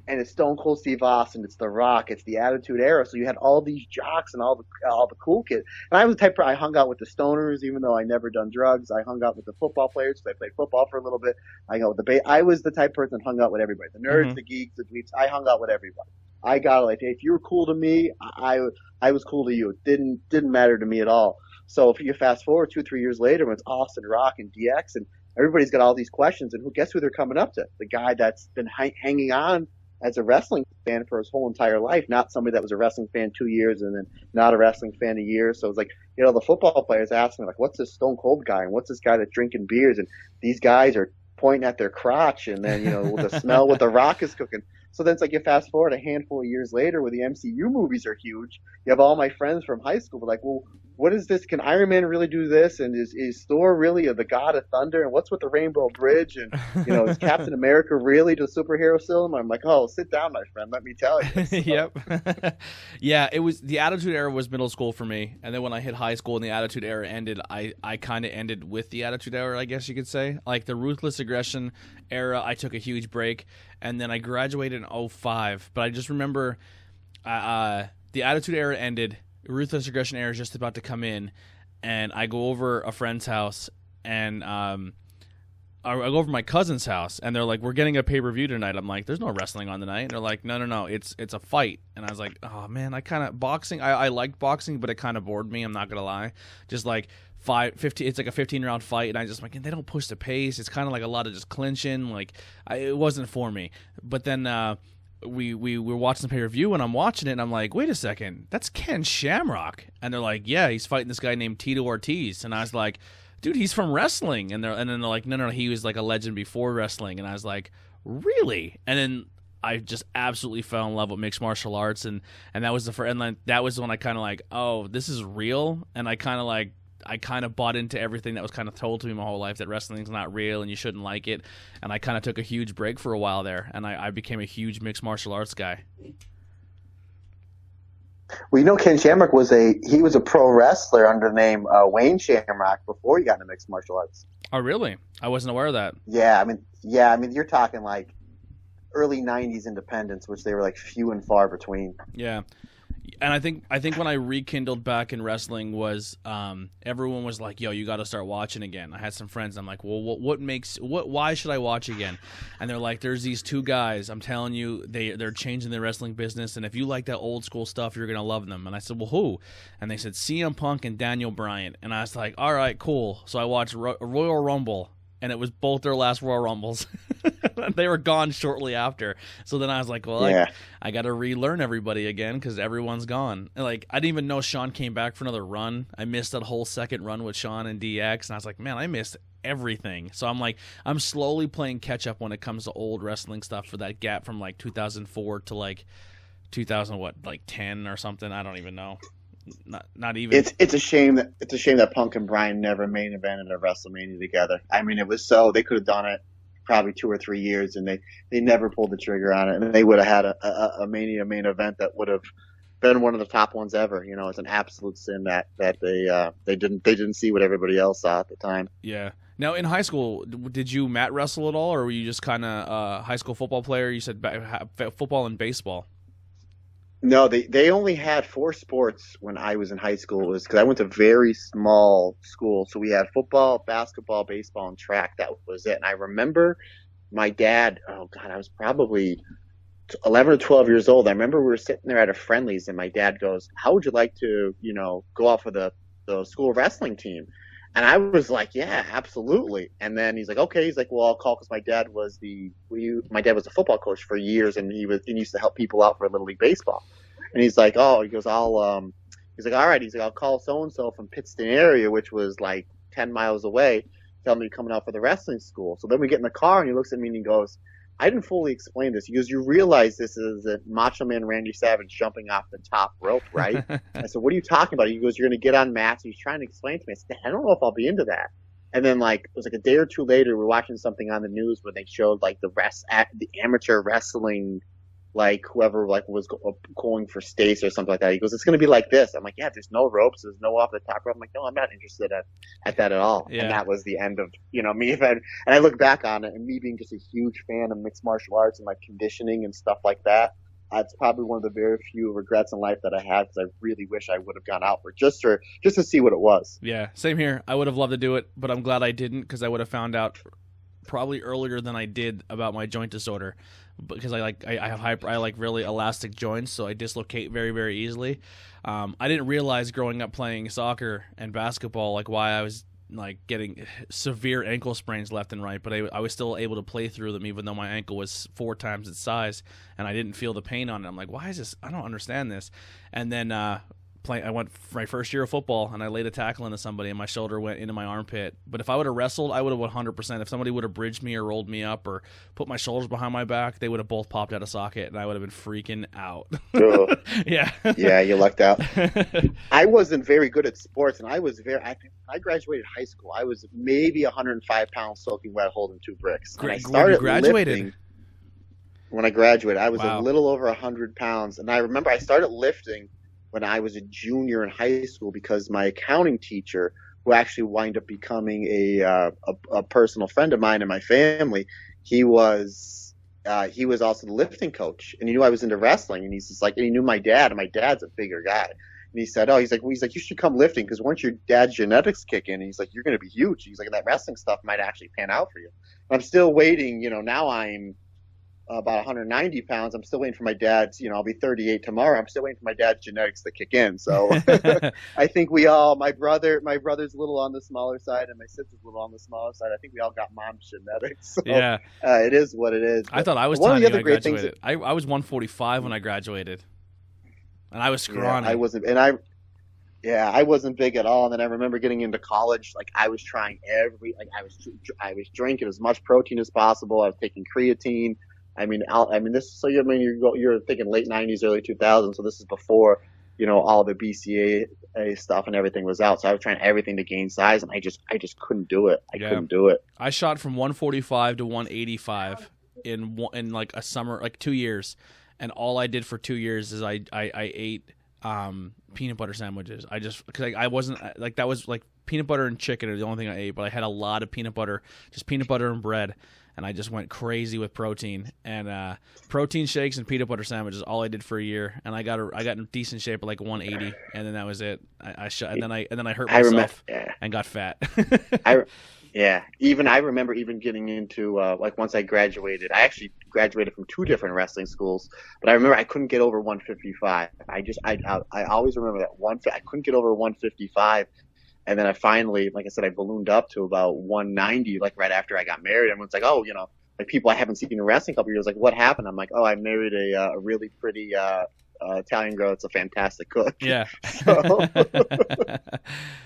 S3: and it's Stone Cold Steve Austin, it's The Rock, it's the Attitude Era. So you had all these jocks and all the cool kids. And I was the type I hung out with the stoners, even though I never done drugs. I hung out with the football players because I played football for a little bit. I hung out with I was the type of person that hung out with everybody. The nerds, the geeks, the dweebs. I hung out with everybody. I got like, if you were cool to me, I was cool to you. It didn't matter to me at all. So if you fast forward 2-3 years later, when it's Austin, Rock, and DX, and everybody's got all these questions, and guess who they're coming up to? The guy that's been hanging on as a wrestling fan for his whole entire life, not somebody that was a wrestling fan 2 years and then not a wrestling fan a year. So it's like, the football players asking like, what's this Stone Cold guy, and what's this guy that's drinking beers, and these guys are pointing at their crotch, and then with the smell what the Rock is cooking. So then it's like you fast forward a handful of years later where the MCU movies are huge. You have all my friends from high school, but like, well, what is this? Can Iron Man really do this? And is Thor really the god of thunder? And what's with the Rainbow Bridge? And is Captain America really the superhero still? I'm like, oh, sit down, my friend. Let me tell you. So,
S2: Yep. Yeah, it was the Attitude Era was middle school for me, and then when I hit high school and the Attitude Era ended, I kind of ended with the Attitude Era, I guess you could say. Like the Ruthless Aggression era, I took a huge break, and then I graduated in '05. But I just remember the Attitude Era ended. Ruthless Aggression Era is just about to come in, and I go over a friend's house, and I go over my cousin's house, and they're like, "We're getting a pay-per-view tonight." I'm like, "There's no wrestling on tonight." And they're like, "No, it's a fight." And I was like, "Oh man, I kind of boxing. I liked boxing, but it kind of bored me. I'm not gonna lie. Just like 15. It's like a 15-round fight, and I just like they don't push the pace. It's kind of like a lot of just clinching. Like it wasn't for me. But then we were watching the pay-per-view, and I'm watching it, and I'm like, wait a second, that's Ken Shamrock. And they're like, yeah, he's fighting this guy named Tito Ortiz. And I was like, dude, he's from wrestling. And then they're like, no, he was like a legend before wrestling. And I was like, really? And then I just absolutely fell in love with mixed martial arts, and that was the first, and then that was when I kind of like, oh, this is real. And I kind of bought into everything that was kind of told to me my whole life, that wrestling's not real and you shouldn't like it. And I kind of took a huge break for a while there, and I became a huge mixed martial arts guy.
S3: Well, Ken Shamrock was a pro wrestler under the name Wayne Shamrock before he got into mixed martial arts.
S2: Oh, really? I wasn't aware of that.
S3: Yeah, I mean, you're talking like early '90s independents, which they were like few and far between.
S2: Yeah. And I think when I rekindled back in wrestling was everyone was like, yo, you got to start watching again. I had some friends, I'm like, well, why should I watch again? And they're like, there's these two guys, I'm telling you, they're changing the wrestling business, and if you like that old school stuff, you're going to love them. And I said, well, who? And they said CM Punk and Daniel Bryan. And I was like, all right, cool. So I watched Royal Rumble, and it was both their last Royal Rumbles. They were gone shortly after. So then I was like, well,
S3: yeah.
S2: I got to relearn everybody again because everyone's gone. And like, I didn't even know Sean came back for another run. I missed that whole second run with Sean and DX, and I was like, man, I missed everything. So I'm slowly playing catch up when it comes to old wrestling stuff for that gap from like 2004 to like 2010 or something. I don't even know. Not even.
S3: It's a shame that Punk and Bryan never main evented a WrestleMania together. I mean, it was they could have done it probably 2 or 3 years, and they never pulled the trigger on it, and they would have had a Mania main event that would have been one of the top ones ever. It's an absolute sin that they didn't see what everybody else saw at the time.
S2: Yeah. Now, in high school, did you mat wrestle at all, or were you just kind of high school football player? You said football and baseball.
S3: No, they only had 4 sports when I was in high school. It was because I went to a very small school. So we had football, basketball, baseball, and track. That was it. And I remember my dad, oh God, I was probably 11 or 12 years old. I remember we were sitting there at a friendlies, and my dad goes, how would you like to, go out for the school wrestling team? And I was like, yeah, absolutely. And then he's like, okay. He's like, well, I'll call, because my dad was a football coach for years, and he used to help people out for Little League Baseball. And he's like, oh, he goes, he's like, all right. He's like, I'll call so-and-so from Pittston area, which was like 10 miles away. Tell him you're coming out for the wrestling school. So then we get in the car, and he looks at me and he goes, I didn't fully explain this. He goes, you realize this is a Macho Man Randy Savage jumping off the top rope, right? I said, what are you talking about? He goes, you're going to get on mats. He was trying to explain to me. I said, I don't know if I'll be into that. And then it was like a day or two later, we're watching something on the news where they showed like the amateur wrestling, like whoever was going for states or something like that. He goes, it's going to be like this. I'm like, yeah, there's no ropes. There's no off the top rope. I'm like, no, I'm not interested at that at all.
S2: Yeah.
S3: And that was the end of, me. And I look back on it, and me being just a huge fan of mixed martial arts and like conditioning and stuff like that. It's probably one of the very few regrets in life that I have, because I really wish I would have gone out just to see what it was.
S2: Yeah, same here. I would have loved to do it, but I'm glad I didn't, because I would have found out probably earlier than I did about my joint disorder, because I like really elastic joints, so I dislocate very, very easily. I didn't realize growing up playing soccer and basketball like why I was like getting severe ankle sprains left and right, but I was still able to play through them even though my ankle was 4 times its size, and I didn't feel the pain on it. I'm like, why is this? I don't understand this. And then I went my first year of football, and I laid a tackle into somebody, and my shoulder went into my armpit. But if I would have wrestled, I would have 100%. If somebody would have bridged me or rolled me up or put my shoulders behind my back, they would have both popped out of socket, and I would have been freaking out. Yeah.
S3: Yeah, you lucked out. I wasn't very good at sports, and I think I graduated high school. I was maybe 105 pounds soaking wet holding 2 bricks. And I started lifting. When I graduated, I was a little over 100 pounds. And I remember I started lifting when I was a junior in high school because my accounting teacher, who actually wound up becoming a personal friend of mine and my family, he was also the lifting coach. And he knew I was into wrestling. And he's just like, and he knew my dad, and my dad's a bigger guy. And he said, he's like, you should come lifting because once your dad's genetics kick in, he's like, you're going to be huge. He's like, that wrestling stuff might actually pan out for you. And I'm still waiting. Now I'm about 190 pounds. I'm still waiting for my dad's, I'll be 38 tomorrow. I'm still waiting for my dad's genetics to kick in. So I think my brother's a little on the smaller side and my sister's a little on the smaller side. I think we all got mom's genetics. So,
S2: yeah.
S3: It is what it is.
S2: I thought I was tiny when I graduated. I was 145 when I graduated. And I was scrawny.
S3: Yeah, I wasn't, and I wasn't big at all. And then I remember getting into college, like I was trying I was drinking as much protein as possible. I was taking creatine. You're thinking late 90s, early 2000s. So this is before, all the BCAA stuff and everything was out. So I was trying everything to gain size, and I just couldn't do it. I couldn't do it.
S2: I shot from 145 to 185 in like a summer, like 2 years. And all I did for 2 years is I ate peanut butter sandwiches. Because I wasn't like, that was like peanut butter and chicken are the only thing I ate, but I had a lot of peanut butter and bread. And I just went crazy with protein and protein shakes and peanut butter sandwiches. All I did for a year, and I got in decent shape at like 180, and then that was it. I hurt myself and got fat.
S3: I remember getting into like once I graduated. I actually graduated from 2 different wrestling schools, but I remember I couldn't get over 155. I always remember that I couldn't get over 155. And then I finally, like I said, I ballooned up to about 190, like right after I got married. Everyone's like, like people I haven't seen in wrestling a couple of years, like, what happened? I'm like, I married a really pretty Italian girl. It's a fantastic cook.
S2: Yeah.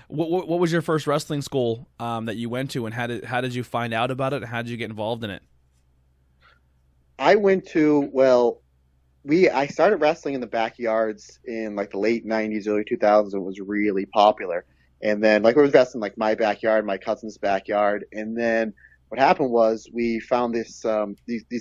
S2: What was your first wrestling school that you went to, and how did you find out about it, and how did you get involved in it?
S3: I went to, I started wrestling in the backyards in like the late 90s, early 2000s. It was really popular. And then, like, we were wrestling like my backyard, my cousin's backyard. And then what happened was we found these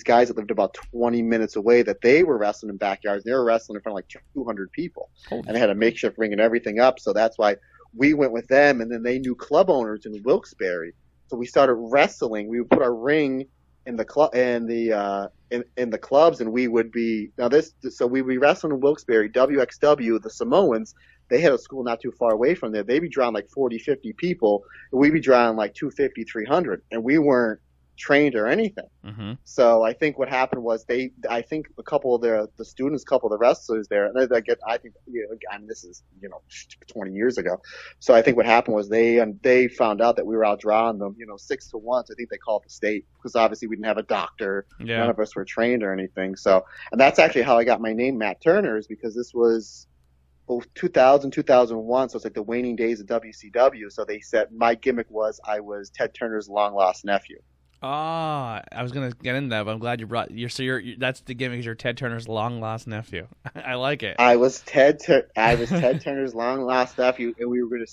S3: guys that lived about 20 minutes away that they were wrestling in backyards. They were wrestling in front of like 200 people. And they had a makeshift ring and everything up. So that's why we went with them. And then they knew club owners in Wilkes-Barre. So we started wrestling. We would put our ring in the club in the clubs, and we would be so we'd be wrestling in Wilkes-Barre. WXW, the Samoans, they had a school not too far away from there. They'd be drawing like 40, 50 people, and we'd be drawing like 250, 300, and we weren't trained or anything.
S2: Mm-hmm.
S3: So I think what happened was I think a couple of the students, a couple of the wrestlers there, and this is 20 years ago. So I think what happened was they found out that we were outdrawing them 6-1. So I think they called the state because obviously we didn't have a doctor. Yeah. None of us were trained or anything. So, and that's actually how I got my name, Matt Turner, is because this was 2000, 2001, so it's like the waning days of WCW. So they said my gimmick was I was Ted Turner's long lost nephew.
S2: I was gonna get into that, but I'm glad you brought. That's the gimmick. You're Ted Turner's long lost nephew. I like it.
S3: I was Ted Turner's long lost nephew, and we were gonna.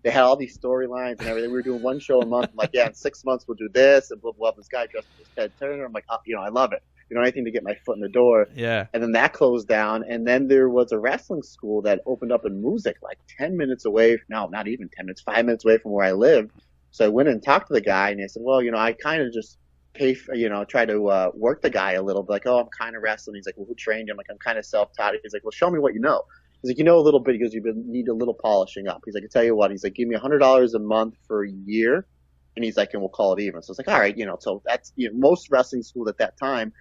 S3: They had all these storylines and everything. We were doing one show a month. I'm like, in 6 months we'll do this, and we'll have this guy dressed as Ted Turner. I'm like, I love it. Anything to get my foot in the door.
S2: Yeah.
S3: And then that closed down, and then there was a wrestling school that opened up in Music, like 10 minutes away. No, not even 10 minutes, 5 minutes away from where I lived. So I went and talked to the guy, and I said, I kind of just try to work the guy a little bit. Like, I'm kind of wrestling. He's like, well, who trained you? I'm like, I'm kind of self-taught. He's like, well, show me what you know. He's like, a little bit. He goes, you need a little polishing up. He's like, I tell you what. He's like, give me $100 a month for a year. And he's like, and we'll call it even. So it's like, all right, so that's, most wrestling schools at that time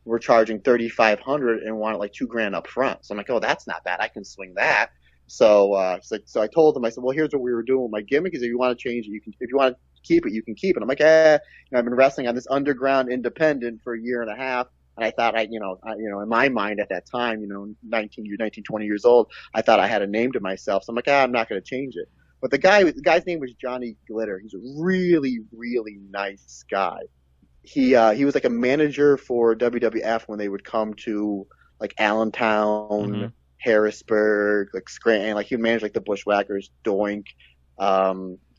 S3: were charging $3,500 and wanted like $2,000 up front. So I'm like, that's not bad. I can swing that. So, so I told him, I said, well, here's what we were doing. My gimmick is if you want to change it, you can, if you want to keep it, you can keep it. I'm like, I've been wrestling on this underground independent for a year and a half. And I thought in my mind at that time, 20 years old, I thought I had a name to myself. So I'm like, I'm not going to change it. But the guy's name was Johnny Glitter. He's a really, really nice guy. He was like a manager for WWF when they would come to like Allentown, Harrisburg, like Scranton. Like he would manage like the Bushwhackers, Doink,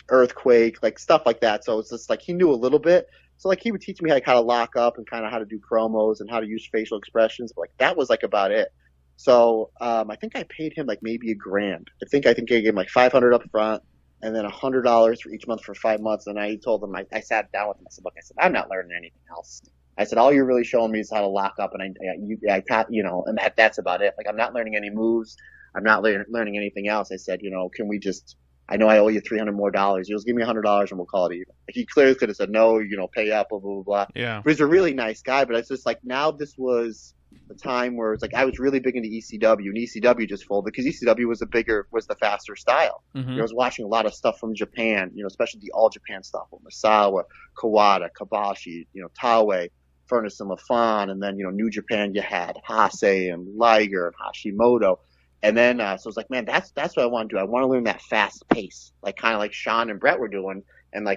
S3: Earthquake, like stuff like that. So it's just like he knew a little bit. So like he would teach me like how to lock up and kind of how to do promos and how to use facial expressions. But like that was like about it. So I think I paid him like maybe $1,000. I think I gave him like $500 up front and then $100 for each month for 5 months. And I told him, I sat down with him. I said, look, I'm not learning anything else. I said, all you're really showing me is how to lock up, and I and that's about it. Like I'm not learning any moves. I'm not learning anything else. I said, can we just? I know I owe you $300 more. You just give me $100 and we'll call it even. Like he clearly could have said no, pay up, blah blah blah.
S2: Yeah.
S3: But he's a really nice guy. But it's just like now this was the time where it's like I was really big into ECW, and ECW just folded because ECW was the faster style. I was watching a lot of stuff from Japan, especially the All Japan stuff with Misawa, Kawada, Kabashi, Taue, Furnace and LaFon, and then New Japan you had Hase and Liger and Hashimoto. And then, so it's like, man, that's what I want to do. I want to learn that fast pace, like kind of like Sean and Brett were doing, and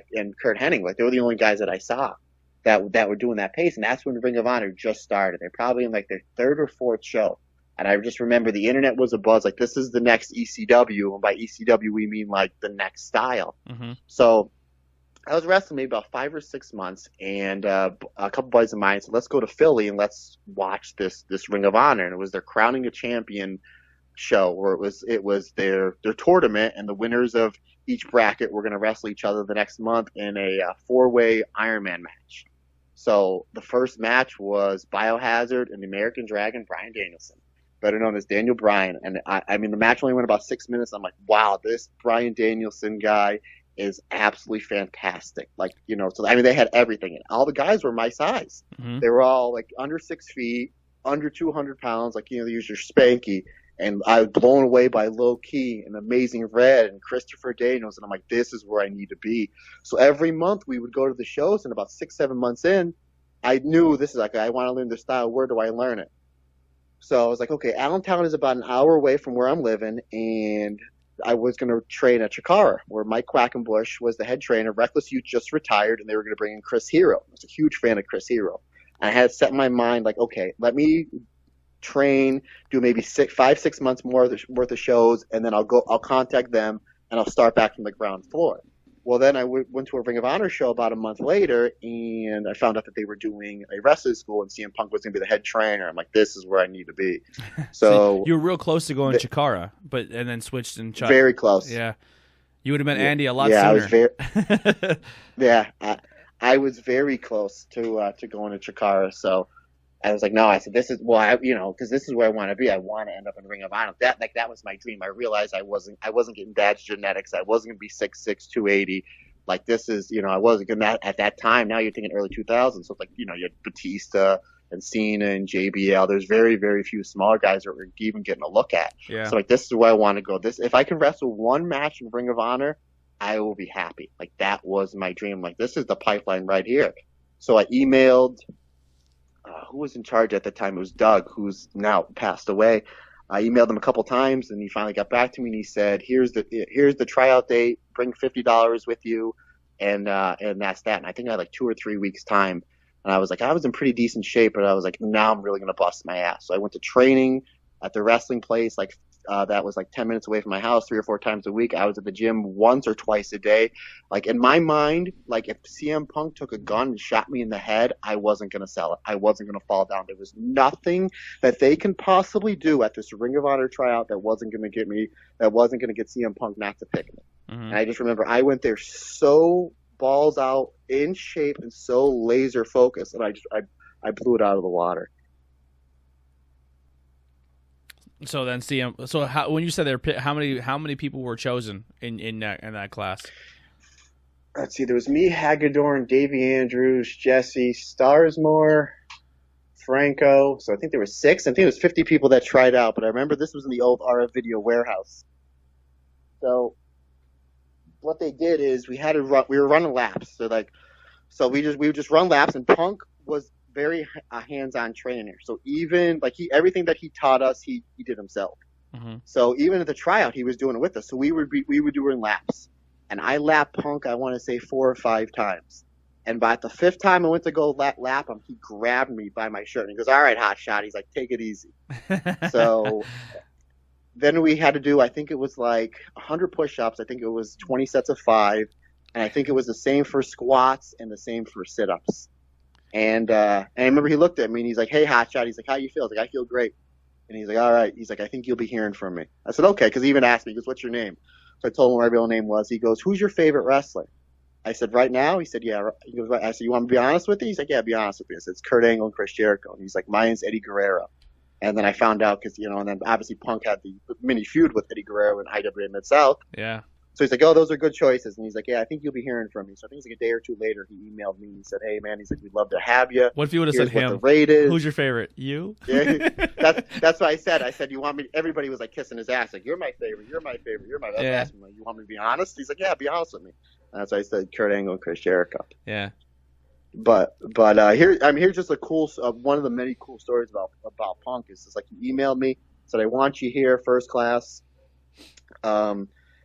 S3: Kurt Hennig. Like they were the only guys that I saw that were doing that pace. And that's when Ring of Honor just started. They're probably in like their third or fourth show. And I just remember the internet was a buzz. Like this is the next ECW, and by ECW we mean like the next style. So I was wrestling maybe about 5 or 6 months, and a couple buddies of mine said, let's go to Philly and let's watch this Ring of Honor. And it was their crowning a champion show where it was their tournament, and the winners of each bracket were going to wrestle each other the next month in a 4-way Iron Man match. So the first match was Biohazard and the American Dragon, Bryan Danielson, better known as Daniel Bryan. And I mean, the match only went about 6 minutes. I'm like, wow, this Bryan Danielson guy is absolutely fantastic. Like, so I mean, they had everything. And all the guys were my size. They were all like under 6 feet, under 200 pounds, like, they use your Spanky. And I was blown away by Low Key and Amazing Red and Christopher Daniels. And I'm like, this is where I need to be. So every month we would go to the shows, and about 6-7 months in, I knew this is like, I want to learn this style. Where do I learn it? So I was like, okay, Allentown is about an hour away from where I'm living. And I was going to train at Chikara, where Mike Quackenbush was the head trainer. Reckless Youth just retired, and they were going to bring in Chris Hero. I was a huge fan of Chris Hero. And I had set in my mind, like, okay, let me train, do maybe 5-6 months more worth of shows, and then I'll contact them, and I'll start back from the ground floor. Well, then I went to a Ring of Honor show about a month later, and I found out that they were doing a wrestling school, and CM Punk was going to be the head trainer. I'm like, this is where I need to be. So
S2: you were real close to going to Chikara, and then switched and
S3: very close.
S2: Yeah, you would have met Andy a lot sooner.
S3: I was I was very close to going to Chikara. So I was like, no, I said, this is, because this is where I want to be. I want to end up in Ring of Honor. That was my dream. I realized I wasn't getting dad's genetics. I wasn't going to be 6'6", 280. Like this is, I wasn't going to, at that time, now you're thinking early 2000s. So it's like, you had Batista and Cena and JBL. There's very, very few smaller guys that were even getting a look at.
S2: Yeah.
S3: So like, this is where I want to go. If I can wrestle one match in Ring of Honor, I will be happy. Like that was my dream. Like this is the pipeline right here. So I emailed, who was in charge at the time? It was Doug, who's now passed away. I emailed him a couple times, and he finally got back to me, and he said, here's the tryout date, bring $50 with you, and that's that. And I think I had like 2 or 3 weeks time. And I was like, I was in pretty decent shape, but I was like, now I'm really going to bust my ass. So I went to training at the wrestling place, that was like 10 minutes away from my house, 3 or 4 times a week. I was at the gym once or twice a day. Like in my mind, like if CM Punk took a gun and shot me in the head, I wasn't going to sell it. I wasn't going to fall down. There was nothing that they can possibly do at this Ring of Honor tryout that wasn't going to get CM Punk not to pick me. And I just remember I went there so balls out, in shape, and so laser focused, and I blew it out of the water.
S2: So then CM. So when you said there, how many people were chosen in that class?
S3: Let's see. There was me, Hagedorn, Davey Andrews, Jesse Starsmore, Franco. So I think there were 6. I think it was 50 people that tried out. But I remember this was in the old RF Video warehouse. So what they did is we were running laps. So we would just run laps, and Punk was very hands-on trainer. So even like everything that he taught us, he did himself.
S2: Mm-hmm.
S3: So even at the tryout, he was doing it with us. So we were doing laps, and I lapped Punk, I want to say 4 or 5 times. And by the 5th time I went to go lap him, he grabbed me by my shirt and he goes, "All right, hot shot." He's like, "Take it easy." So then we had to do, I think it was like 100 push-ups. I think it was 20 sets of 5. And I think it was the same for squats and the same for sit-ups. And I remember he looked at me and he's like, "Hey, hot shot." He's like, "How you feel?" I was like, "I feel great." And he's like, "All right." He's like, "I think you'll be hearing from me." I said, "Okay." Because he even asked me, he goes, "What's your name?" So I told him what my real name was. He goes, "Who's your favorite wrestler?" I said, "Right now?" He said, "Yeah." He goes, "Right." I said, "You want me to be honest with you?" He's like, "Yeah, be honest with me." I said, "It's Kurt Angle and Chris Jericho." And he's like, "Mine's Eddie Guerrero." And then I found out because, and then obviously Punk had the mini feud with Eddie Guerrero in IWA Mid-South.
S2: Yeah.
S3: So he's like, "Oh, those are good choices." And he's like, "Yeah, I think you'll be hearing from me." So I think it's like a day or two later, he emailed me and he said, "Hey, man," he's like, "We'd love to have you.
S2: What if you would have
S3: Here's
S2: said
S3: what
S2: him?
S3: the rate is."
S2: Who's your favorite? You?
S3: Yeah, that's what I said. I said, "You want me?" Everybody was like kissing his ass, like, "You're my favorite. You're my favorite. You're my." I asked him, like, "You want me to be honest?" He's like, "Yeah, be honest with me." And that's why I said Kurt Angle and Chris Jericho.
S2: Yeah.
S3: But here's just a cool one of the many cool stories about Punk is just like he emailed me, said, "I want you here, first class."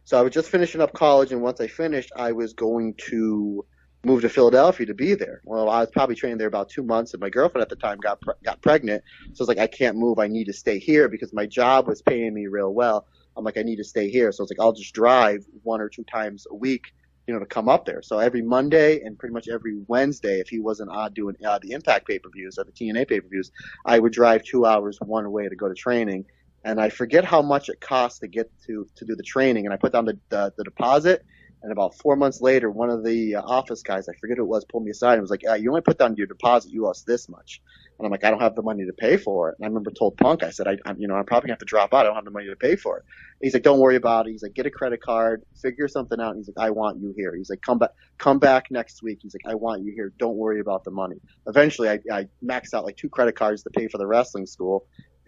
S3: So I was just finishing up college, and once I finished, I was going to move to Philadelphia to be there. Well, I was probably training there about 2 months, and my girlfriend at the time got pregnant. So I was like, "I can't move. I need to stay here," because my job was paying me real well. I'm like, "I need to stay here." So I was like, "I'll just drive 1 or 2 times a week, to come up there." So every Monday and pretty much every Wednesday, if he wasn't doing the Impact pay-per-views or the TNA pay-per-views, I would drive 2 hours one way to go to training. And I forget how much it cost to get to do the training. And I put down the deposit. And about 4 months later, one of the office guys, I forget who it was, pulled me aside and was like, "You only put down your deposit. You lost this much." And I'm like, "I don't have the money to pay for it." And I remember told Punk, I said, I'm probably going to have to drop out. I don't have the money to pay for it. And he's like, "Don't worry about it." He's like, "Get a credit card, figure something out." And he's like, "I want you here." He's like, come back next week." He's like, "I want you here. Don't worry about the money." Eventually, I maxed out like 2 credit cards to pay for the wrestling school.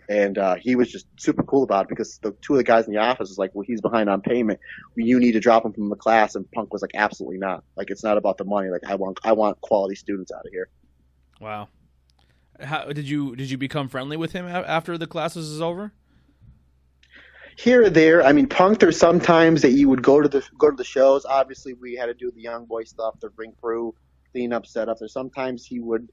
S3: And he was just super cool about it because the 2 of the guys in the office was like, "Well, he's behind on payment. You need to drop him from the class." And Punk was like, "Absolutely not. Like, it's not about the money. Like, I want quality students out of here."
S2: Wow. How did you become friendly with him after the classes is over?
S3: Here or there. I mean, Punk, there's sometimes that you would go to the shows. Obviously, we had to do the young boy stuff, the ring crew, clean up, setup. There's sometimes he would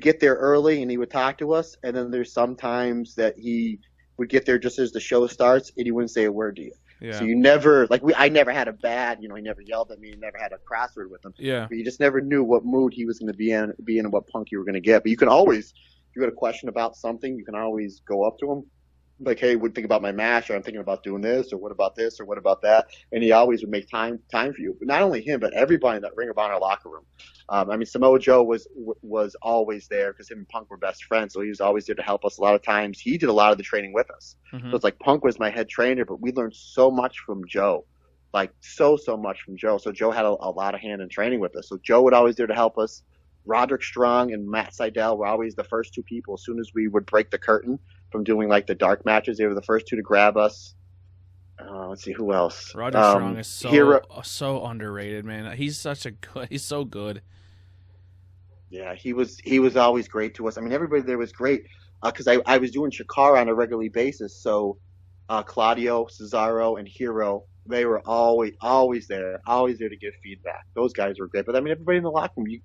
S3: get there early and he would talk to us, and then there's sometimes that he would get there just as the show starts and he wouldn't say a word to you.
S2: Yeah.
S3: So you never I never had a bad, he never yelled at me, never had a crossword with him.
S2: Yeah.
S3: But you just never knew what mood he was going to be in and what Punk you were going to get. But you can always, if you had a question about something, you can always go up to him. Like, "Hey, what do you think about my match?" Or, "I'm thinking about doing this," or "What about this?" or "What about that?" And he always would make time for you. But not only him, but everybody in that Ring of Honor locker room. Samoa Joe was always there because him and Punk were best friends, so he was always there to help us. A lot of times, he did a lot of the training with us.
S2: Mm-hmm.
S3: So it's like Punk was my head trainer, but we learned so much from Joe, like so much from Joe. So Joe had a lot of hand in training with us. So Joe would always there to help us. Roderick Strong and Matt Sydal were always the first 2 people. As soon as we would break the curtain from doing like the dark matches, they were the first 2 to grab us. Let's see who else.
S2: Roderick Strong is so underrated, man. He's so good.
S3: Yeah, he was always great to us. I mean, everybody there was great because I was doing Shakara on a regular basis. So Claudio, Cesaro, and Hero, they were always there to give feedback. Those guys were great. But I mean, everybody in the locker room,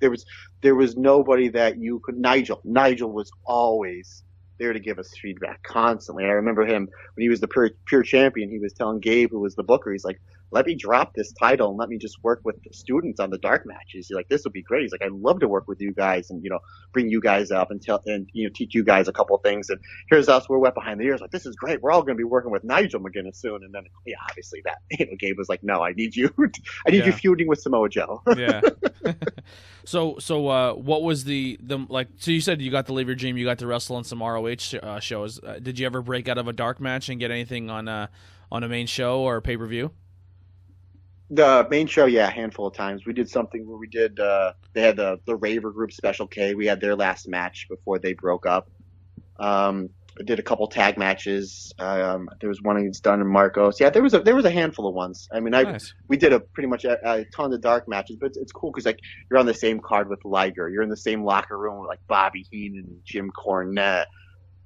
S3: there was nobody that you could. Nigel was always there to give us feedback constantly. I remember him when he was the pure champion. He was telling Gabe, who was the booker, he's like, "Let me drop this title and let me just work with the students on the dark matches." He's like, "This would be great." He's like, "I'd love to work with you guys and bring you guys up and teach you guys a couple of things. And here's us, we're wet behind the ears. Like, this is great. We're all going to be working with Nigel McGuinness soon." And then obviously that Gabe was like, "No, I need you. I need you feuding with Samoa Joe."
S2: Yeah. So what was the like? So you said you got to leave your dream. You got to wrestle on some ROH shows. Did you ever break out of a dark match and get anything on a main show or pay per view?
S3: The main show, yeah, a handful of times. We did something where we did. They had the Raver group, Special K. We had their last match before they broke up. I did a couple tag matches. There was one against Dunn and Marcos. Yeah, there was a handful of ones. I mean,
S2: Nice.
S3: we did pretty much a ton of dark matches, but it's cool because like you're on the same card with Liger. You're in the same locker room with like Bobby Heenan and Jim Cornette.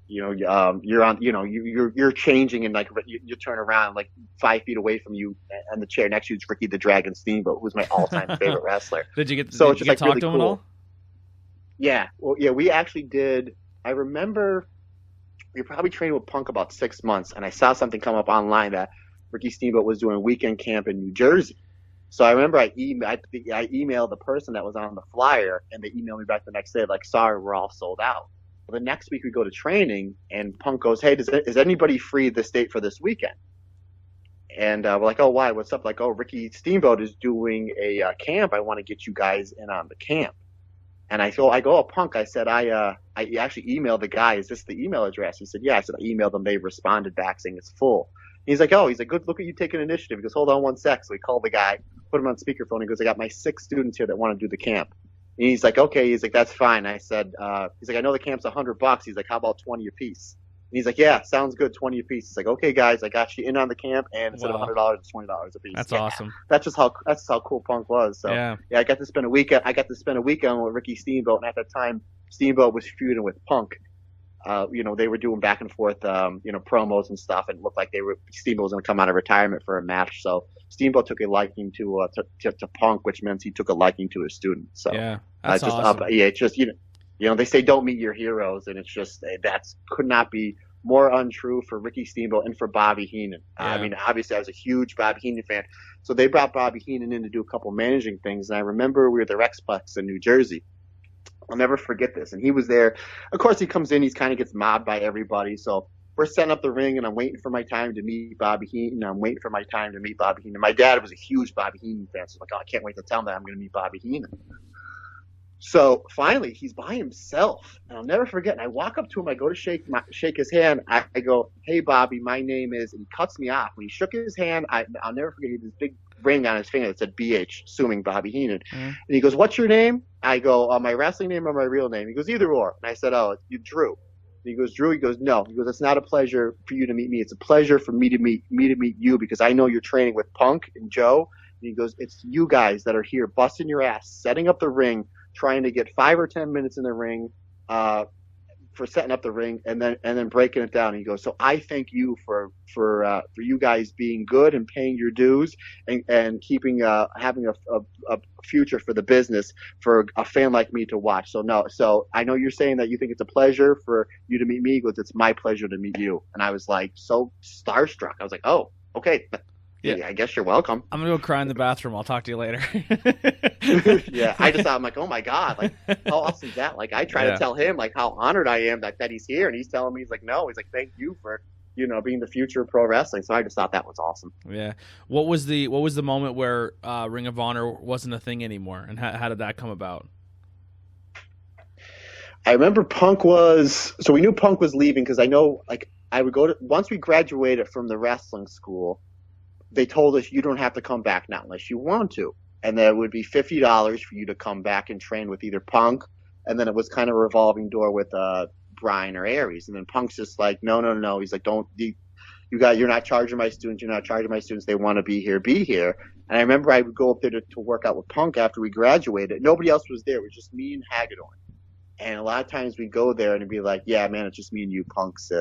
S3: You're on. You're changing and like you turn around like 5 feet away from you, and the chair next to you is Ricky the Dragon Steamboat, who's my all-time favorite wrestler.
S2: Did you get
S3: So
S2: did
S3: it's
S2: you
S3: just
S2: get
S3: like
S2: talk
S3: really
S2: to him
S3: cool.
S2: at all?
S3: Yeah, well, yeah, we actually did. I remember we were probably training with Punk about 6 months, and I saw something come up online that Ricky Steamboat was doing a weekend camp in New Jersey. So I remember I emailed the person that was on the flyer, and they emailed me back the next day like, "Sorry, we're all sold out." Well, the next week we go to training, and Punk goes, "Hey, is anybody free this date for this weekend?" And we're like, "Oh, why? What's up?" Like, "Oh, Ricky Steamboat is doing a camp. I want to get you guys in on the camp." And I go, "Oh, Punk." I said, I actually emailed the guy. Is this the email address? He said, "Yeah." I said, "I emailed them. They responded back saying it's full." He's like, "Oh," he's like, "Good, look at you taking initiative." He goes, "Hold on one sec." So we called the guy, put him on speakerphone. He goes, "I got my 6 students here that want to do the camp." And he's like, "Okay." He's like, "That's fine." I said, he's like, "I know the camp's $100. He's like, "How about 20 apiece?" And he's like, "Yeah, sounds good, 20 apiece." He's like, "Okay, guys, I got you in on the camp, and instead
S2: Wow.
S3: of $100, it's $20 a piece."
S2: That's
S3: Yeah.
S2: awesome.
S3: That's how cool Punk was. So
S2: Yeah.
S3: I got to spend a weekend. I got to spend a weekend with Ricky Steamboat, and at that time, Steamboat was feuding with Punk. They were doing back and forth, promos and stuff, and it looked like Steamboat was going to come out of retirement for a match. So Steamboat took a liking to Punk, which meant he took a liking to his student. So
S2: Yeah. That's
S3: just
S2: awesome.
S3: it's just they say don't meet your heroes, and it's just that could not be more untrue for Ricky Steamboat and for Bobby Heenan.
S2: Yeah.
S3: I mean, obviously, I was a huge Bobby Heenan fan, so they brought Bobby Heenan in to do a couple managing things. And I remember we were at the Rexplex in New Jersey. I'll never forget this. And he was there. Of course, he comes in. He kind of gets mobbed by everybody. So we're setting up the ring, and I'm waiting for my time to meet Bobby Heenan. My dad was a huge Bobby Heenan fan, so I'm like, "Oh, I can't wait to tell him that I'm going to meet Bobby Heenan." So finally, he's by himself, and I'll never forget. And I walk up to him. I go to shake his hand. I go, "Hey, Bobby, my name is," and he cuts me off. When he shook his hand, I'll never forget. He had this big ring on his finger that said BH, assuming Bobby Heenan.
S2: Mhm.
S3: And he goes, "What's your name?" I go, "My wrestling name or my real name?" He goes, "Either or." And I said, "Oh, you Drew." And he goes, "Drew?" He goes, "No." He goes, "It's not a pleasure for you to meet me. It's a pleasure for me to meet you because I know you're training with Punk and Joe." And he goes, "It's you guys that are here busting your ass, setting up the ring, trying to get 5 or 10 minutes in the ring, for setting up the ring, and then breaking it down." And he goes, "So I thank you for you guys being good and paying your dues and keeping having a future for the business for a fan like me to watch. So I know you're saying that you think it's a pleasure for you to meet me." He goes, "It's my pleasure to meet you." And I was like so starstruck. I was like, "Oh, okay." Yeah, I guess you're welcome.
S2: I'm gonna go cry in the bathroom. I'll talk to you later.
S3: Yeah, I just thought, I'm like, "Oh my God, like how awesome is that?" Like I try to tell him like how honored I am that he's here, and he's telling me, he's like, "No," he's like, "Thank you for being the future of pro wrestling." So I just thought that was awesome.
S2: Yeah. What was the moment where Ring of Honor wasn't a thing anymore, and how did that come about?
S3: I remember we knew Punk was leaving because I know like I would go to, once we graduated from the wrestling school, they told us you don't have to come back now unless you want to. And there would be $50 for you to come back and train with either Punk, and then it was kind of a revolving door with Brian or Aries. And then Punk's just like, no. He's like, you're not charging my students. You're not charging my students. They want to be here, be here. And I remember I would go up there to work out with Punk after we graduated. Nobody else was there. It was just me and Hagedorn. And a lot of times we go there and it'd be like, "Yeah, man, it's just me and you, Punk's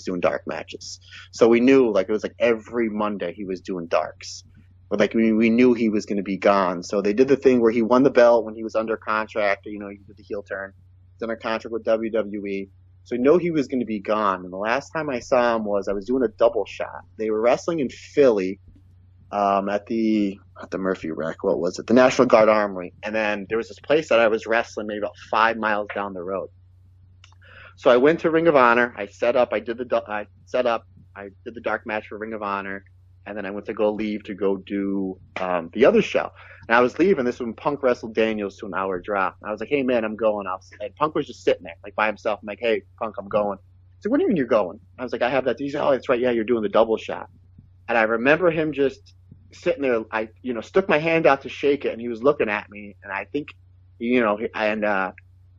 S3: doing dark matches." So we knew like it was like every Monday he was doing darks. But like we knew he was going to be gone. So they did the thing where he won the belt when he was under contract. He did the heel turn. He's under contract with WWE. So we know he was going to be gone. And the last time I saw him I was doing a double shot. They were wrestling in Philly, at the Murphy Rec. What was it? The National Guard Armory. And then there was this place that I was wrestling maybe about 5 miles down the road. So I went to Ring of Honor. I did the dark match for Ring of Honor. And then I went to leave to go do the other show. And I was leaving. This when Punk wrestled Daniels to an hour drop. I was like, "Hey, man, I'm going." And Punk was just sitting there, like by himself. I'm like, "Hey, Punk, I'm going." So what do you mean you're going? I was like, "I have that." He's like, "Oh, that's right. Yeah, you're doing the double shot." And I remember him just sitting there. I, stuck my hand out to shake it, and he was looking at me. And I think,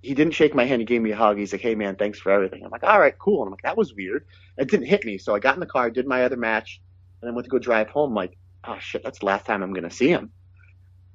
S3: he didn't shake my hand. He gave me a hug. He's like, "Hey man, thanks for everything." I'm like, "All right, cool." And I'm like, "That was weird." It didn't hit me. So I got in the car, did my other match, and then went to go drive home. Like, oh shit, that's the last time I'm gonna see him.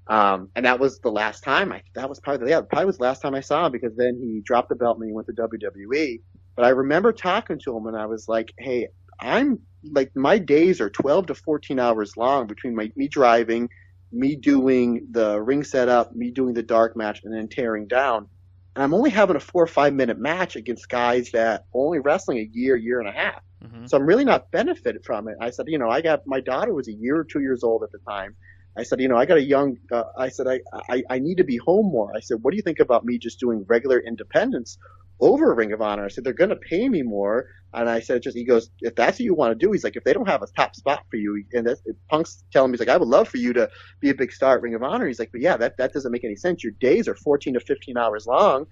S3: And that was the last time that was probably was the last time I saw him, because then he dropped the belt and he went to WWE. But I remember talking to him and I was like, "Hey, I'm like, my days are 12 to 14 hours long between me driving, me doing the ring setup, me doing the dark match, and then tearing down. And I'm only having a 4 or 5 minute match against guys that are only wrestling a year and a half.
S2: Mm-hmm.
S3: So I'm really not benefited from it." I said, I got, my daughter was a year or 2 years old at the time. I said, I got a young, I said, I need to be home more. I said, "What do you think about me just doing regular independence over Ring of Honor?" I said, "They're going to pay me more." And I said, he goes, "If that's what you want to do," he's like, "if they don't have a top spot for you," and Punk's telling me, he's like, "I would love for you to be a big star at Ring of Honor." He's like, "But yeah, that doesn't make any sense. Your days are 14 to 15 hours long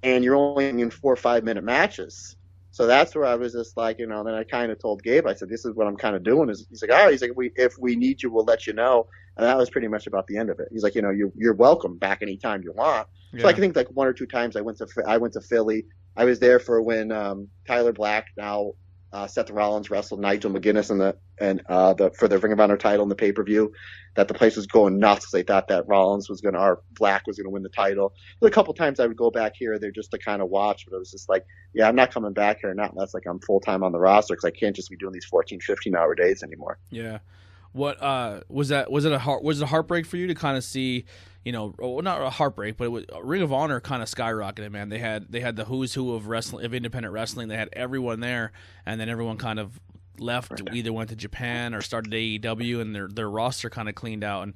S3: and you're only in 4 or 5 minute matches." So that's where I was just like, then I kind of told Gabe, I said, "This is what I'm kind of doing." He's like, "All right." He's like, if we need you, we'll let you know." And that was pretty much about the end of it. He's like, "You're welcome back anytime you want." Yeah. So I think like 1 or 2 times I went to Philly. I was there for when Tyler Black, now Seth Rollins, wrestled Nigel McGuinness for the Ring of Honor title in the pay-per-view. That the place was going nuts because they thought that Black was going to win the title. There were a couple times I would go back here there just to kind of watch, but it was just like, yeah, I'm not coming back here, not unless like I'm full-time on the roster, because I can't just be doing these 14, 15-hour days anymore.
S2: Yeah. What was that? Was it a heartbreak for you to kind of see, not a heartbreak, but it was, Ring of Honor kind of skyrocketed, man. They had the who's who of wrestling, of independent wrestling. They had everyone there, and then everyone kind of left, either went to Japan or started AEW, and their roster kind of cleaned out. And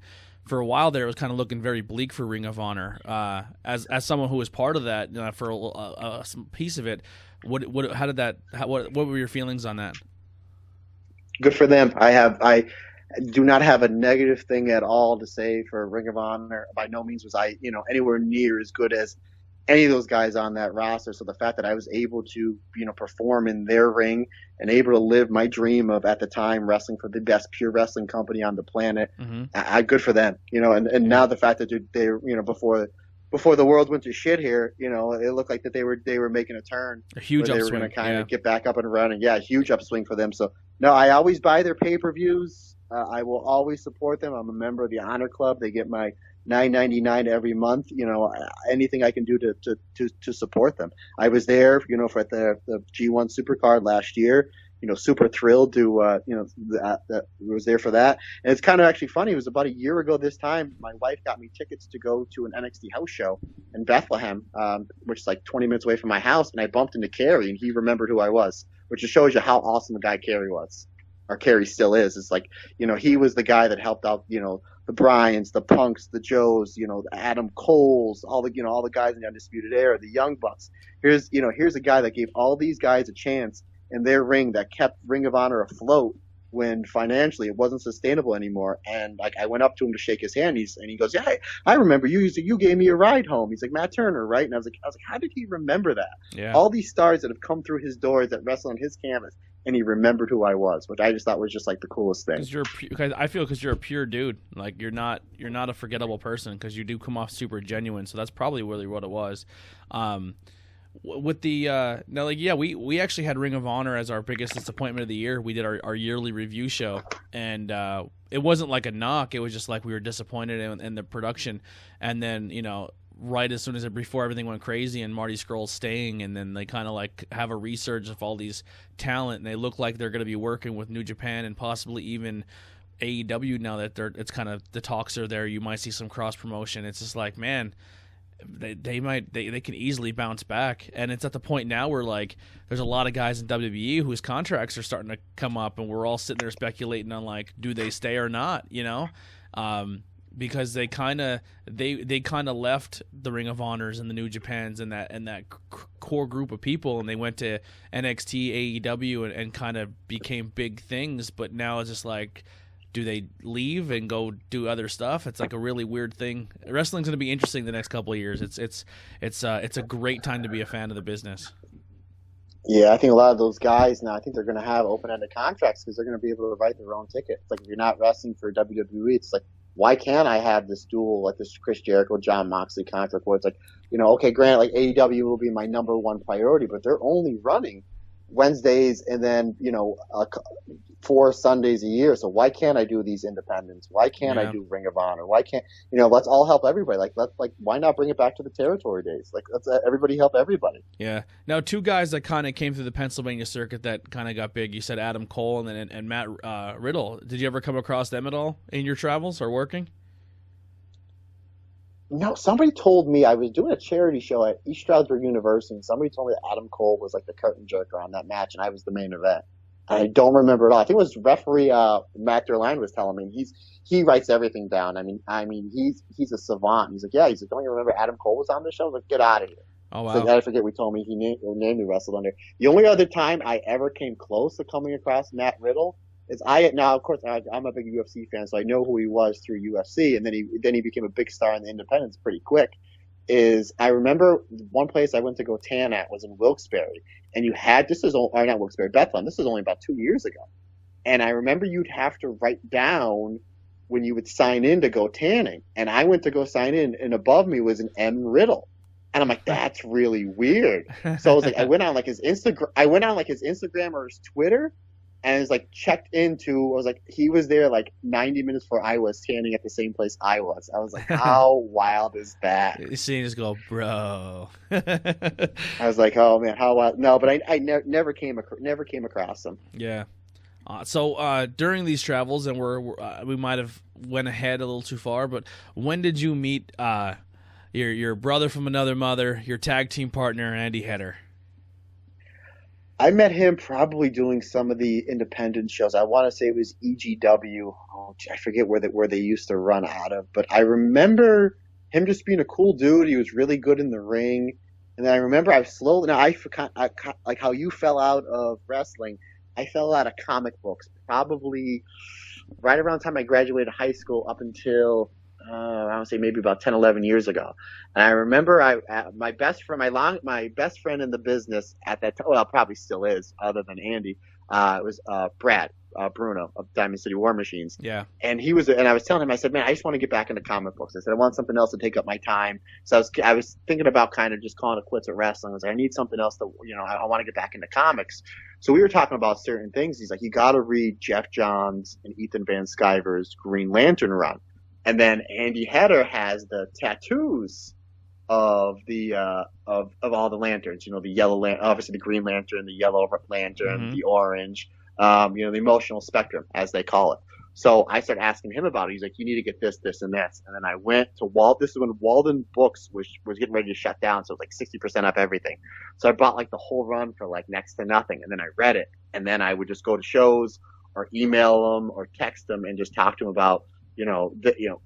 S2: for a while there, it was kind of looking very bleak for Ring of Honor. As someone who was part of that for a piece of it, what were your feelings on that?
S3: Good for them. I do not have a negative thing at all to say for Ring of Honor. By no means was I, anywhere near as good as any of those guys on that roster. So the fact that I was able to, perform in their ring and able to live my dream of, at the time, wrestling for the best pure wrestling company on the planet, good for them. And now the fact that they're before the world went to shit here, it looked like that they were making a turn.
S2: A huge upswing.
S3: They were going to kind of get back up and running. Yeah, huge upswing for them. So no, I always buy their pay-per-views. I will always support them. I'm a member of the Honor Club. They get my $9.99 every month. Anything I can do to support them. I was there, for the G1 Supercard last year. Super thrilled to, was there for that. And it's kind of actually funny. It was about a year ago this time. My wife got me tickets to go to an NXT house show in Bethlehem, which is like 20 minutes away from my house. And I bumped into Kerry, and he remembered who I was, which just shows you how awesome a guy Kerry was. Or Kerry still is. It's like, he was the guy that helped out, the Bryans, the Punks, the Joes, the Adam Coles, all the guys in the Undisputed Era, the Young Bucks. Here's a guy that gave all these guys a chance in their ring, that kept Ring of Honor afloat when financially it wasn't sustainable anymore. And like, I went up to him to shake his hand, and he goes, "Yeah, I remember you. You gave me a ride home." He's like, "Matt Turner, right?" And I was like, how did he remember that?
S2: Yeah.
S3: All these stars that have come through his doors that wrestle on his canvas, and he remembered who I was, which I just thought was just like the coolest thing.
S2: Because you're a pure dude. Like, you're not a forgettable person, because you do come off super genuine. So that's probably really what it was. With the we actually had Ring of Honor as our biggest disappointment of the year. We did our yearly review show, and it wasn't like a knock. It was just like we were disappointed in the production. And then right as soon as before everything went crazy and Marty Scurll's staying, and then they kind of like have a resurgence of all these talent, and they look like they're going to be working with New Japan and possibly even AEW now that it's kind of, the talks are there. You might see some cross promotion. It's just like, man, they can easily bounce back. And it's at the point now where like there's a lot of guys in WWE whose contracts are starting to come up, and we're all sitting there speculating on like, do they stay or not, because they kind of left the Ring of Honors and the New Japans and that core group of people, and they went to NXT, AEW, and kind of became big things. But now it's just like, do they leave and go do other stuff? It's like a really weird thing. Wrestling's going to be interesting the next couple of years. It's a great time to be a fan of the business.
S3: Yeah, I think a lot of those guys now, I think they're going to have open-ended contracts because they're going to be able to write their own ticket. It's like, if you're not wrestling for WWE, it's like, why can't I have this duel, like this Chris Jericho, John Moxley contract where it's like, okay, granted, like AEW will be my number one priority, but they're only running Wednesdays and then, 4 Sundays a year. So why can't I do these independents? Why can't I do Ring of Honor? Why can't, let's all help everybody. Why not bring it back to the territory days? Let's everybody help everybody.
S2: Yeah. Now, two guys that kind of came through the Pennsylvania circuit that kind of got big. You said Adam Cole and Matt Riddle. Did you ever come across them at all in your travels or working?
S3: No, somebody told me I was doing a charity show at East Stroudsburg University, and somebody told me that Adam Cole was like the curtain jerker on that match, and I was the main event. I don't remember at all. I think it was referee Matt Derline was telling me he writes everything down. I mean he's a savant. He's like, don't you remember Adam Cole was on the show? I was like, get out of here.
S2: Oh wow!
S3: So I forget we told me he named me wrestled under. The only other time I ever came close to coming across Matt Riddle is now of course I'm a big UFC fan, so I know who he was through UFC, and then he became a big star in the independents pretty quick. I remember one place I went to go tan at was in Wilkes-Barre, and not Wilkes-Barre, Bethlehem. This was only about 2 years ago, and I remember you'd have to write down when you would sign in to go tanning, and I went to go sign in, and above me was an M Riddle, and I'm like, that's really weird. So I was like, I went on like his Instagram or his Twitter. And it's like checked into, I was like, he was there like 90 minutes before I was standing at the same place I was. I was like, how wild is that?
S2: You see, just go, bro.
S3: I was like, oh man, how wild. No, but I never came across him.
S2: Yeah. So during these travels, and we might have went ahead a little too far, but when did you meet your brother from another mother, your tag team partner, Andy Header?
S3: I met him probably doing some of the independent shows. I want to say it was EGW. Oh, I forget where they used to run out of, but I remember him just being a cool dude. He was really good in the ring. And then I remember like how you fell out of wrestling. I fell out of comic books probably right around the time I graduated high school up until I would say maybe about 10, 11 years ago. And I remember my best friend in the business at that time, well, probably still is, other than Andy, was Brad Bruno of Diamond City War Machines.
S2: Yeah.
S3: And I was telling him, I said, man, I just want to get back into comic books. I said, I want something else to take up my time. So I was thinking about kind of just calling it quits at wrestling. I was like, I need something else to, I want to get back into comics. So we were talking about certain things. He's like, you got to read Jeff Johns and Ethan Van Sciver's Green Lantern run. And then Andy Header has the tattoos of of all the lanterns, the yellow obviously the Green Lantern, the yellow lantern, the orange, the emotional spectrum, as they call it. So I started asking him about it. He's like, you need to get this, this, and this. And then I went to this is when Walden Books was getting ready to shut down. So it was like 60% off everything. So I bought like the whole run for like next to nothing. And then I read it. And then I would just go to shows or email them or text them and just talk to them about,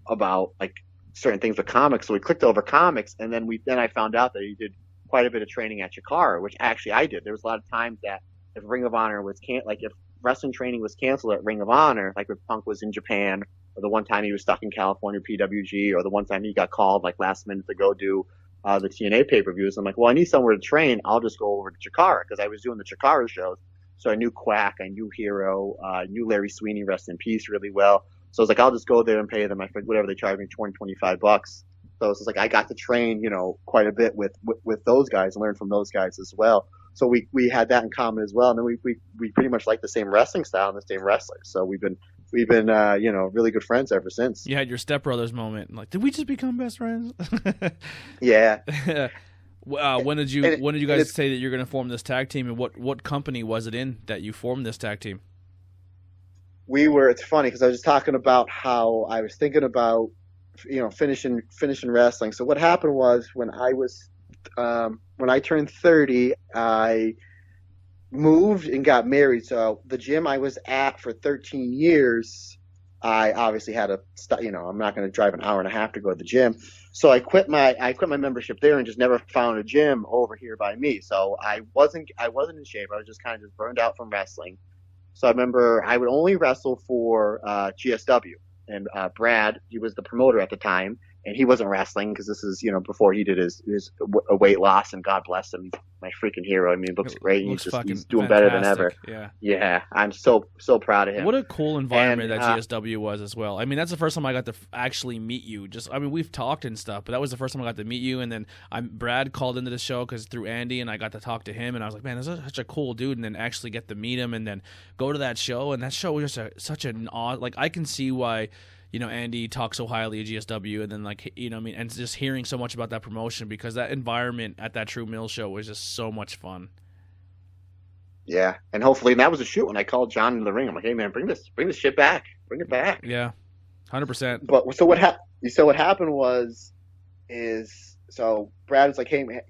S3: about like certain things with comics. So we clicked over comics, and then I found out that he did quite a bit of training at Chikara, which actually I did. There was a lot of times that if Ring of Honor was if wrestling training was canceled at Ring of Honor, like if Punk was in Japan, or the one time he was stuck in California PWG, or the one time he got called like last minute to go do the TNA pay-per-views. I'm like, well, I need somewhere to train. I'll just go over to Chikara, because I was doing the Chikara shows. So I knew Quack, I knew Hero, I knew Larry Sweeney, rest in peace, really well. So I was like, I'll just go there and pay them. I think whatever they charge me, $20, $25. So it's like I got to train, quite a bit with those guys and learn from those guys as well. So we had that in common as well. And then we pretty much like the same wrestling style and the same wrestlers. So we've been really good friends ever since.
S2: You had your stepbrothers moment. Like, did we just become best friends?
S3: Yeah.
S2: When did you guys say that you're going to form this tag team, and what company was it in that you formed this tag team?
S3: It's funny because I was just talking about how I was thinking about, finishing wrestling. So what happened was when I turned 30, I moved and got married. So the gym I was at for 13 years, I obviously had to, I'm not going to drive an hour and a half to go to the gym. So I quit my membership there and just never found a gym over here by me. So I wasn't in shape. I was just kind of just burned out from wrestling. So I remember I would only wrestle for GSW, and Brad, he was the promoter at the time, and he wasn't wrestling because this is, before he did his weight loss, and God bless him. He's my freaking hero. I mean, he looks great. He's doing better than ever. Yeah. I'm so proud of him.
S2: What a cool environment that GSW was as well. I mean, that's the first time I got to actually meet you. We've talked and stuff, but that was the first time I got to meet you. And then Brad called into the show because through Andy, and I got to talk to him, and I was like, man, this is such a cool dude. And then actually get to meet him, and then go to that show, and that show was just such an odd. Like, I can see why. Andy talks so highly of GSW, and then and just hearing so much about that promotion, because that environment at that True Mill show was just so much fun.
S3: Yeah, and hopefully, and that was a shoot when I called John in the ring. I'm like, hey man, bring this shit back, bring it back.
S2: Yeah, 100%.
S3: But so what happened so Brad was like, hey man,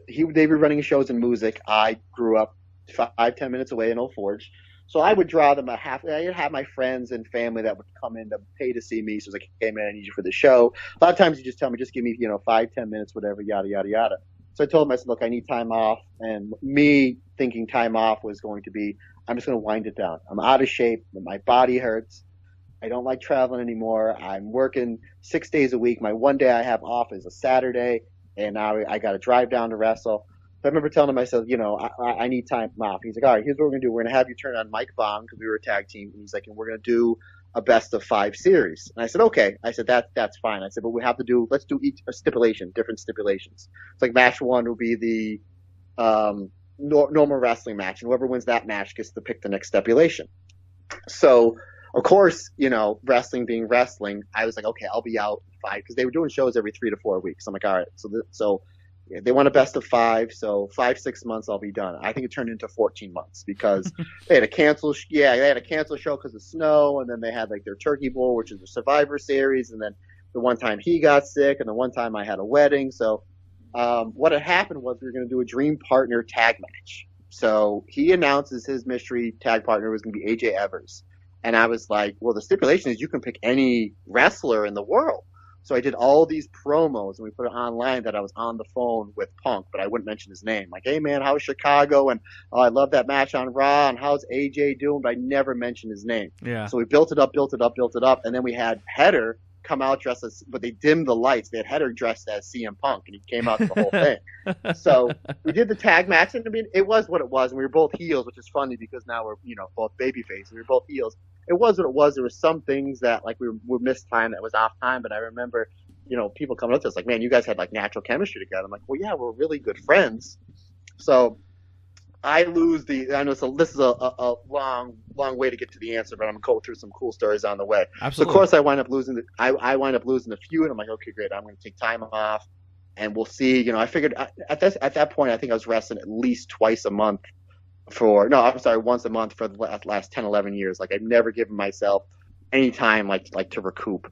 S3: they were running shows in Music. I grew up 5-10 minutes away in Old Forge. So I would draw them I'd have my friends and family that would come in to pay to see me. So it's like, hey man, I need you for the show. A lot of times you just tell me, just give me, 5-10 minutes, whatever, yada, yada, yada. So I told him, I said, look, I need time off. And me thinking time off was going to be, I'm just going to wind it down. I'm out of shape. My body hurts. I don't like traveling anymore. I'm working 6 days a week. My one day I have off is a Saturday. And now I got to drive down to wrestle. So I remember telling him, I said, I need time off. He's like, all right, here's what we're going to do. We're going to have you turn on Mike Bond, because we were a tag team. And he's like, and we're going to do a best of 5 series. And I said, okay. I said, that's fine. I said, but we have to let's do each a stipulation, different stipulations. It's like match 1 will be the normal wrestling match. And whoever wins that match gets to pick the next stipulation. So, of course, wrestling being wrestling, I was like, okay, I'll be out 5, because they were doing shows every 3 to 4 weeks. I'm like, all right. So they want a best of 5, so 5-6 months I'll be done. I think it turned into 14 months because they had to cancel. They had to cancel a show because of snow, and then they had like their Turkey Bowl, which is a Survivor Series, and then the one time he got sick, and the one time I had a wedding. So what had happened was we were going to do a Dream Partner tag match. So he announces his mystery tag partner was going to be AJ Evers, and I was like, well, the stipulation is you can pick any wrestler in the world. So I did all these promos, and we put it online that I was on the phone with Punk, but I wouldn't mention his name. Like, hey man, how's Chicago? And oh, I love that match on Raw. And how's AJ doing? But I never mentioned his name.
S2: Yeah.
S3: So we built it up, and then we had Header come out dressed as, but they dimmed the lights. They had Header dressed as CM Punk, and he came out to the whole thing. So we did the tag match, and I mean, it was what it was, and we were both heels, which is funny because now we're both babyface. We were both heels. It was what it was. There were some things that like we missed time that was off time, but I remember, people coming up to us like, man, you guys had like natural chemistry together. I'm like, well, yeah, we're really good friends. So I know this is a long way to get to the answer, but I'm gonna go through some cool stories on the way.
S2: Absolutely.
S3: So of course I wind up losing I wind up losing the feud. I'm like, okay, great. I'm going to take time off, and we'll see. I figured at that point I think I was wrestling at least once a month for the last 10, 11 years. Like I've never given myself any time like to recoup.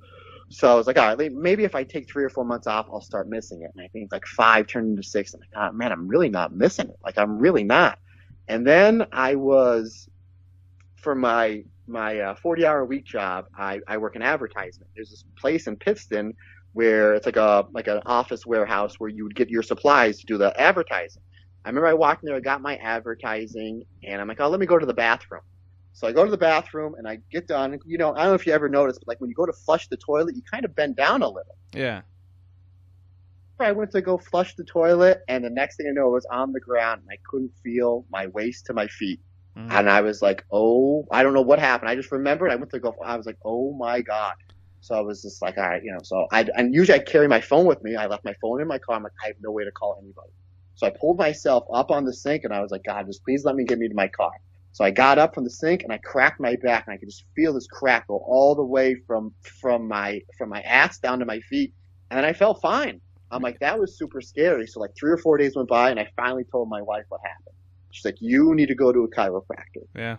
S3: So I was like, all right, maybe if I take 3 or 4 months off, I'll start missing it. And I think like 5 turned into 6. I'm like, oh, man, I'm really not missing it. Like I'm really not. And then I was, for my 40-hour week job, I work in advertisement. There's this place in Pittston where it's like an office warehouse where you would get your supplies to do the advertising. I remember I walked in there, I got my advertising, and I'm like, oh, let me go to the bathroom. So I go to the bathroom, and I get done. I don't know if you ever noticed, but like when you go to flush the toilet, you kind of bend down a little.
S2: Yeah.
S3: I went to go flush the toilet, and the next thing I know, I was on the ground, and I couldn't feel my waist to my feet. Mm-hmm. And I was like, oh, I don't know what happened. I just remembered I went to go, I was like, oh my God. So I was just like, all right, and usually I carry my phone with me. I left my phone in my car. I'm like, I have no way to call anybody. So I pulled myself up on the sink, and I was like, God, just please let me get me to my car. So I got up from the sink, and I cracked my back, and I could just feel this crack go all the way from my ass down to my feet. And then I felt fine. I'm like, that was super scary. So like 3 or 4 days went by, and I finally told my wife what happened. She's like, you need to go to a chiropractor.
S2: Yeah.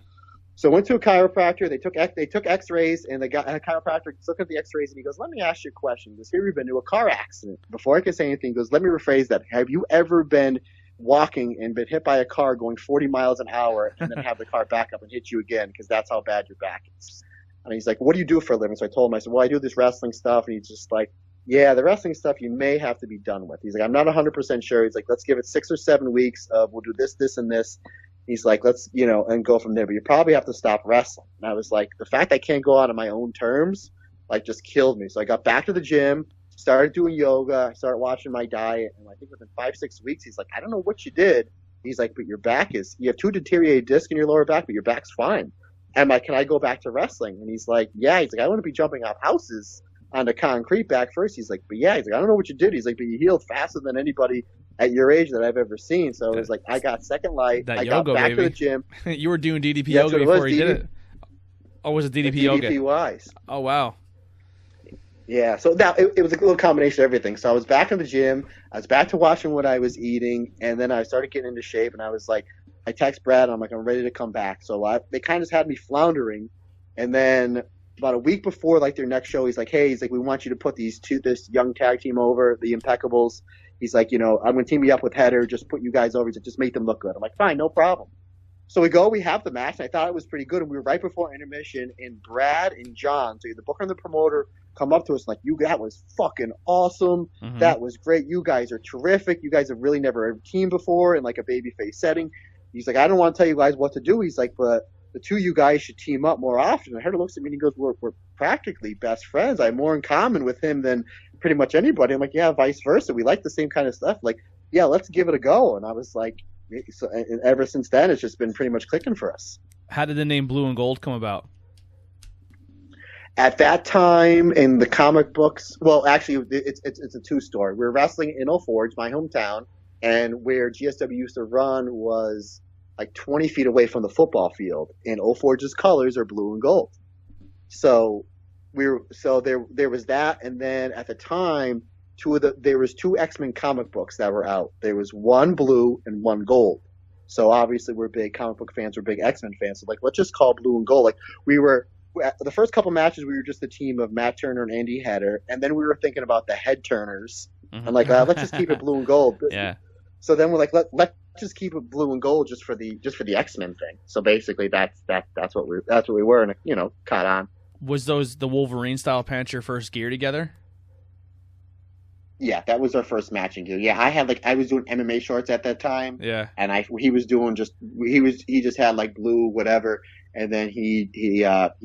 S3: So I went to a chiropractor. They took X-rays, and the chiropractor looked at the X-rays, and he goes, "Let me ask you a question. Because here we've been to a car accident." Before I could say anything, he goes, "Let me rephrase that. Have you ever been walking and been hit by a car going 40 miles an hour, and then have the car back up and hit you again? Because that's how bad your back is." And he's like, "What do you do for a living?" So I told him, I said, "Well, I do this wrestling stuff." And he's just like, "Yeah, the wrestling stuff you may have to be done with." He's like, "I'm not 100% sure." He's like, "Let's give it 6 or 7 weeks of we'll do this, this, and this." He's like, let's, and go from there. But you probably have to stop wrestling. And I was like, the fact I can't go out on my own terms, like, just killed me. So I got back to the gym. started doing yoga, started watching my diet, and I think within 5-6 weeks, he's like, I don't know what you did. He's like, but your back you have 2 deteriorated discs in your lower back, but your back's fine. And I'm like, can I go back to wrestling? And he's like, yeah. He's like, I want to be jumping off houses on the concrete back first. He's like, but yeah. He's like, I don't know what you did. He's like, but you healed faster than anybody at your age that I've ever seen. So it was like, I got second light.
S2: That
S3: I
S2: yoga,
S3: got back
S2: baby.
S3: to the gym.
S2: You were doing DDP
S3: Yeah,
S2: yoga
S3: so it
S2: before
S3: was
S2: he did it. Oh, was it DDP yoga?
S3: DDPYs.
S2: Oh, wow.
S3: Yeah, so now it was a little combination of everything. So I was back in the gym, I was back to watching what I was eating, and then I started getting into shape, and I was like, I text Brad, and I'm like, I'm ready to come back. So they kind of just had me floundering, and then about a week before like their next show, he's like, hey, he's like, we want you to put this young tag team over, the Impeccables. He's like, I'm going to team you up with Header, just put you guys over, just make them look good. I'm like, fine, no problem. So we have the match, and I thought it was pretty good, and we were right before intermission, and Brad and John, so the booker and the promoter, come up to us like, that was fucking awesome.
S2: Mm-hmm.
S3: That was great. You guys are terrific. You guys have really never teamed before in like a babyface setting. He's like, I don't want to tell you guys what to do. He's like, but the two of you guys should team up more often. And Heather looks at me and he goes, we're practically best friends. I have more in common with him than pretty much anybody. I'm like, yeah, vice versa. We like the same kind of stuff. Like, yeah, let's give it a go. And I was like, so, and ever since then, it's just been pretty much clicking for us.
S2: How did the name Blue and Gold come about?
S3: At that time in the comic books, well, actually, it's a two-story. We were wrestling in Old Forge, my hometown, and where GSW used to run was like 20 feet away from the football field. And Old Forge's colors are blue and gold. So there was that, and then at the time, there was 2 X-Men comic books that were out. There was one blue and one gold. So obviously, we're big comic book fans, we're big X-Men fans. So like, let's just call blue and gold. Like the first couple matches, we were just a team of Matt Turner and Andy Header, and then we were thinking about the head turners.
S2: Mm-hmm.
S3: And like, let's just keep it blue and gold.
S2: Yeah.
S3: So then we're like, let's just keep it blue and gold just for the X-Men thing. So basically, that's what we were, and caught on.
S2: Was the Wolverine style pants your first gear together?
S3: Yeah, that was our first matching gear. Yeah, I was doing MMA shorts at that time.
S2: Yeah.
S3: And he just had like blue whatever, and then he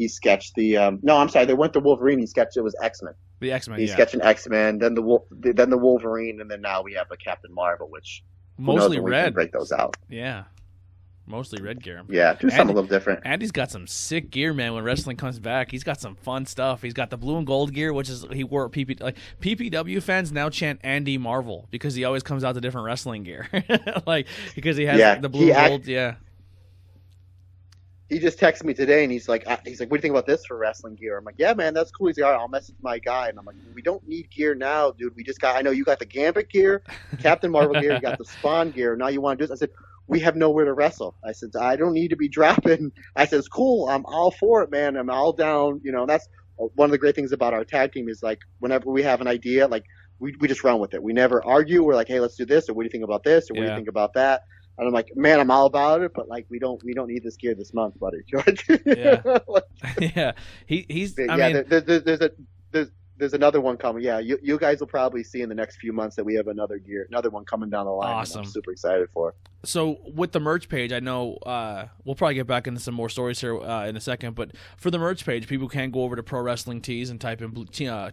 S3: sketched the no, I'm sorry, they weren't the Wolverine. He sketched, it was X-Men.
S2: The X-Men.
S3: He sketched an X-Men, then the Wolverine, and then now we have a Captain Marvel, which
S2: mostly
S3: we
S2: red.
S3: can break those out.
S2: Yeah. Mostly red gear.
S3: Yeah, do something a little different.
S2: Andy's got some sick gear, man. When wrestling comes back, he's got some fun stuff. He's got the blue and gold gear, which is he wore at PPW fans now chant Andy Marvel because he always comes out to different wrestling gear, because he has the blue and gold. Yeah.
S3: He just texted me today, and he's like, what do you think about this for wrestling gear? I'm like, yeah, man, that's cool. He's like, all right, I'll message my guy. And I'm like, we don't need gear now, dude. I know you got the Gambit gear, Captain Marvel gear, you got the Spawn gear. Now you want to do this? I said, we have nowhere to wrestle. I said, I don't need to be dropping. I said, it's cool. I'm all for it, man. I'm all down. That's one of the great things about our tag team is like, whenever we have an idea, like we just run with it. We never argue. We're like, hey, let's do this. Or what do you think about this? Or what do you think about that? And I'm like, man, I'm all about it, but like we don't need this gear this month, buddy. George.
S2: Yeah, yeah. He's.
S3: There's another one coming. Yeah, you guys will probably see in the next few months that we have another one coming down the line.
S2: Awesome.
S3: I'm super excited for.
S2: So with the merch page, I know we'll probably get back into some more stories here in a second, but for the merch page, people can go over to Pro Wrestling Tees and type in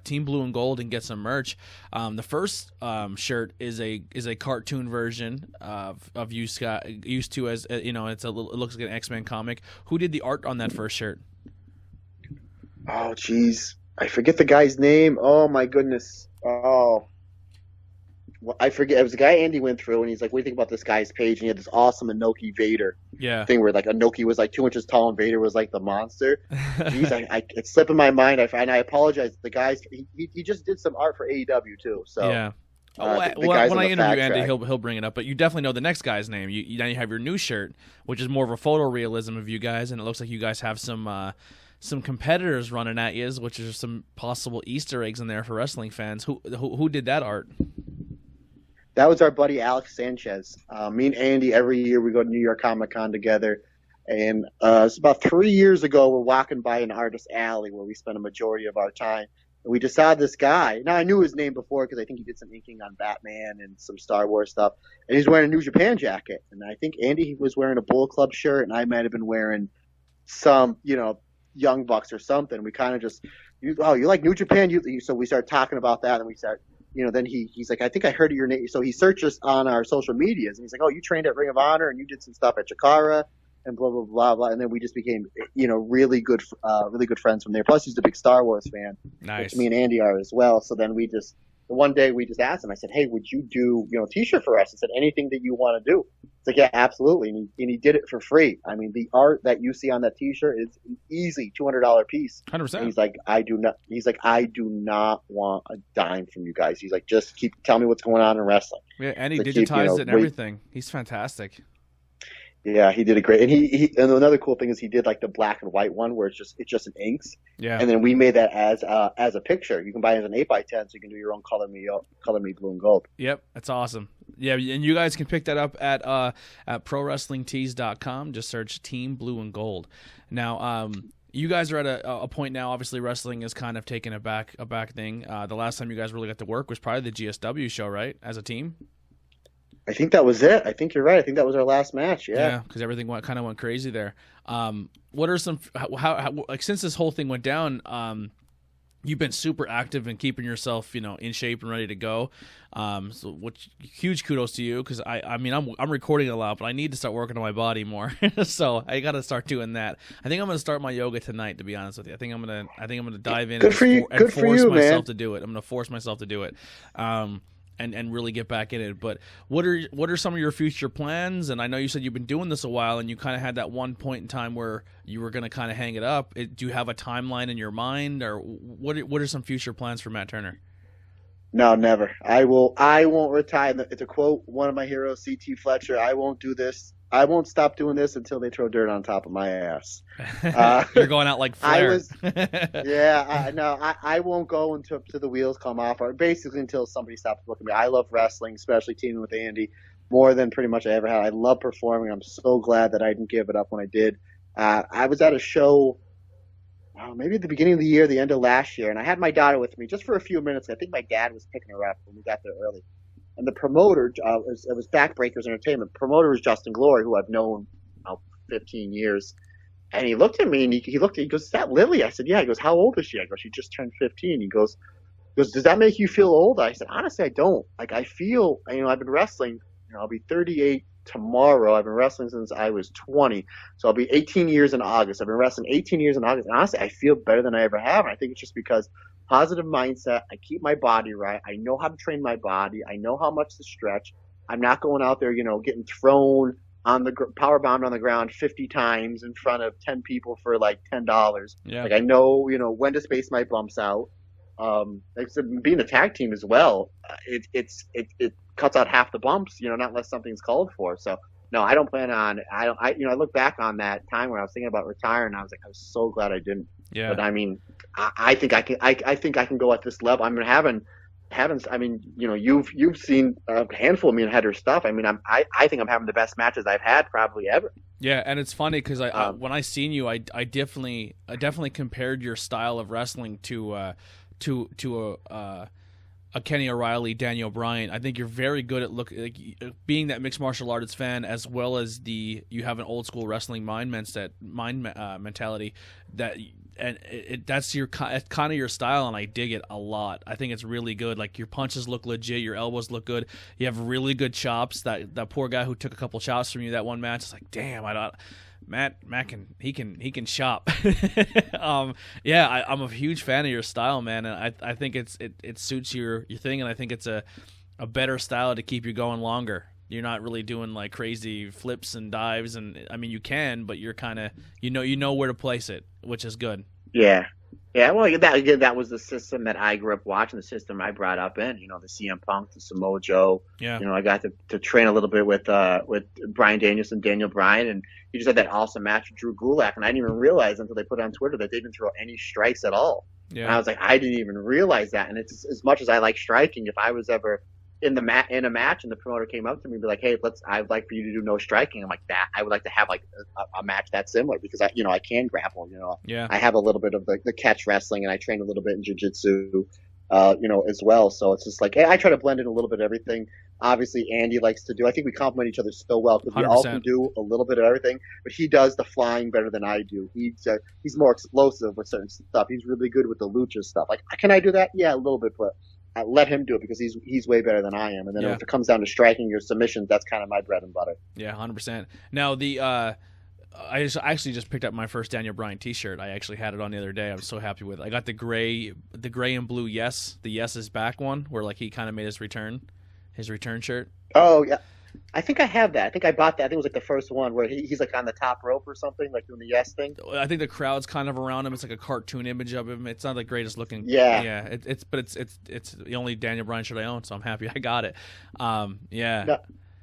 S2: Team Blue and Gold and get some merch. The first shirt is a cartoon version of you, Scott, used to as it looks like an X-Men comic. Who did the art on that first shirt?
S3: Oh, jeez. I forget the guy's name. Oh, my goodness. Oh. Well, I forget. It was the guy Andy went through, and he's like, what do you think about this guy's page? And he had this awesome Inoki Vader thing where, like, Inoki was, like, 2 inches tall and Vader was, like, the monster. Jeez, it's slipping my mind. I apologize. The guys, he just did some art for AEW, too. So,
S2: yeah. When I interview Andy, he'll bring it up. But you definitely know the next guy's name. Now you have your new shirt, which is more of a photorealism of you guys, and it looks like you guys have some competitors running at you, which is some possible Easter eggs in there for wrestling fans. Who did that art?
S3: That was our buddy Alex Sanchez. Me and Andy, every year we go to New York Comic Con together. And it's about 3 years ago, we're walking by an artist alley where we spend a majority of our time. And we just saw this guy. Now, I knew his name before because I think he did some inking on Batman and some Star Wars stuff. And he's wearing a New Japan jacket. And I think Andy was wearing a Bullet Club shirt, and I might have been wearing some, Young Bucks or something. We kind of just, you like New Japan? So we start talking about that, and we start, then he's like, I think I heard of your name. So he searches on our social medias, and he's like, oh, you trained at Ring of Honor, and you did some stuff at Chikara, and blah blah blah blah. And then we just became, really good friends from there. Plus, he's a big Star Wars fan,
S2: Nice.
S3: which me and Andy are as well. So then one day we just asked him. I said, hey, would you do, a T-shirt for us? I said, anything that you want to do. It's like, yeah, absolutely. And he did it for free. I mean, the art that you see on that T-shirt is an easy $200 piece.
S2: 100%.
S3: And he's like, I do not want a dime from you guys. He's like, just tell me what's going on in wrestling.
S2: Yeah, and he
S3: like,
S2: digitized it and everything. He's fantastic.
S3: Yeah, he did it great. And and another cool thing is he did like the black and white one where it's just in inks.
S2: Yeah.
S3: And then we made that as a picture. You can buy it as an 8x10, so you can do your own color me blue and gold.
S2: Yep, that's awesome. Yeah, and you guys can pick that up at prowrestlingtees.com. Just search Team Blue and Gold. Now, you guys are at a point now. Obviously, wrestling is kind of taking a back thing. The last time you guys really got to work was probably the GSW show, right? As a team.
S3: I think that was it. I think you're right. I think that was our last match. Yeah,
S2: because everything kind of went crazy there. What are some how like since this whole thing went down? You've been super active in keeping yourself, in shape and ready to go. So, huge kudos to you because I'm recording a lot, but I need to start working on my body more. So I got to start doing that. I think I'm going to start my yoga tonight. To be honest with you, I think I'm going to dive in.
S3: Good for you.
S2: And force myself
S3: man.
S2: to do it. I'm going to force myself to do it. And really get back in it. But what are some of your future plans? And I know you said you've been doing this a while, and you kind of had that one point in time where you were going to kind of hang it up. Do you have a timeline in your mind, or what are some future plans for Matt Turner?
S3: No, never. I won't retire. It's a quote, one of my heroes, C.T. Fletcher. I won't do this. I won't stop doing this until they throw dirt on top of my ass.
S2: You're going out like Flair.
S3: I won't go until the wheels come off, or basically until somebody stops booking me. I love wrestling, especially teaming with Andy, more than pretty much I ever had. I love performing. I'm so glad that I didn't give it up when I did. I was at a show maybe at the beginning of the year, the end of last year, and I had my daughter with me just for a few minutes. I think my dad was picking her up when we got there early. And the promoter, it was Backbreakers Entertainment. Promoter was Justin Glory, who I've known 15 years. And he looked at me and he goes, is that Lily? I said, yeah. He goes, how old is she? I go, she just turned 15. He goes, does that make you feel old? I said, honestly, I don't. Like, I feel, I've been wrestling, I'll be 38 tomorrow. I've been wrestling since I was 20. So I'll be 18 years in August. I've been wrestling 18 years in August. And honestly, I feel better than I ever have. And I think it's just because positive mindset. I keep my body right. I know how to train my body. I know how much to stretch. I'm not going out there, getting thrown on the power bombed on the ground 50 times in front of 10 people for like $10.
S2: Yeah.
S3: Like I know, when to space my bumps out. Being a tag team as well, it cuts out half the bumps, not unless something's called for. So no, I don't plan on. I look back on that time when I was thinking about retiring. I was like, I was so glad I didn't.
S2: Yeah.
S3: But I think I can. I think I can go at this level. Having. You've seen a handful of me and Header stuff. I think I'm having the best matches I've had probably ever.
S2: Yeah, and it's funny because when I seen you, I definitely compared your style of wrestling to a Kenny O'Reilly, Daniel Bryan. I think you're very good at being that mixed martial arts fan, as well as you have an old school wrestling mentality that's kind of your style, and I dig it a lot. I think it's really good. Like your punches look legit, your elbows look good. You have really good chops. That poor guy who took a couple chops from you that one match, it's like, damn, Matt can chop. I'm a huge fan of your style, man, and I think it suits your thing, and I think it's a better style to keep you going longer. You're not really doing like crazy flips and dives, and you can, but you're kind of you know where to place it, which is good.
S3: Yeah. Well, that was the system that I grew up watching, the system I brought up in. The CM Punk, the Samoa Joe.
S2: Yeah.
S3: I got to train a little bit with Bryan Danielson, Daniel Bryan, and he just had that awesome match with Drew Gulak, and I didn't even realize until they put it on Twitter that they didn't throw any strikes at all.
S2: Yeah.
S3: And I was like, I didn't even realize that. And it's as much as I like striking, if I was ever in a match and the promoter came up to me and be like, hey, I'd like for you to do no striking. I'm like, that I would like to have like a match that's similar because I can grapple,
S2: Yeah.
S3: I have a little bit of the catch wrestling and I train a little bit in jiu-jitsu. as well. So it's just like I try to blend in a little bit of everything. Obviously, Andy likes to do. I think we complement each other so well because we all can
S2: 100%.
S3: do a little bit of everything. But he does the flying better than I do. He's more explosive with certain stuff. He's really good with the lucha stuff. Like, can I do that? Yeah, a little bit, but I let him do it because he's way better than I am. And then if it comes down to striking your submissions, that's kind of my bread and butter.
S2: Yeah, 100%. Now I actually just picked up my first Daniel Bryan T-shirt. I actually had it on the other day. I was so happy with it. I got the gray and blue the Yes is Back one, where like he kind of made his return shirt.
S3: Oh yeah, I think I have that. I think I bought that. I think it was like the first one where he's like on the top rope or something, like doing the yes thing.
S2: I think the crowd's kind of around him. It's like a cartoon image of him. It's not the greatest looking.
S3: Yeah.
S2: It's the only Daniel Bryan shirt I own, so I'm happy I got it. Yeah.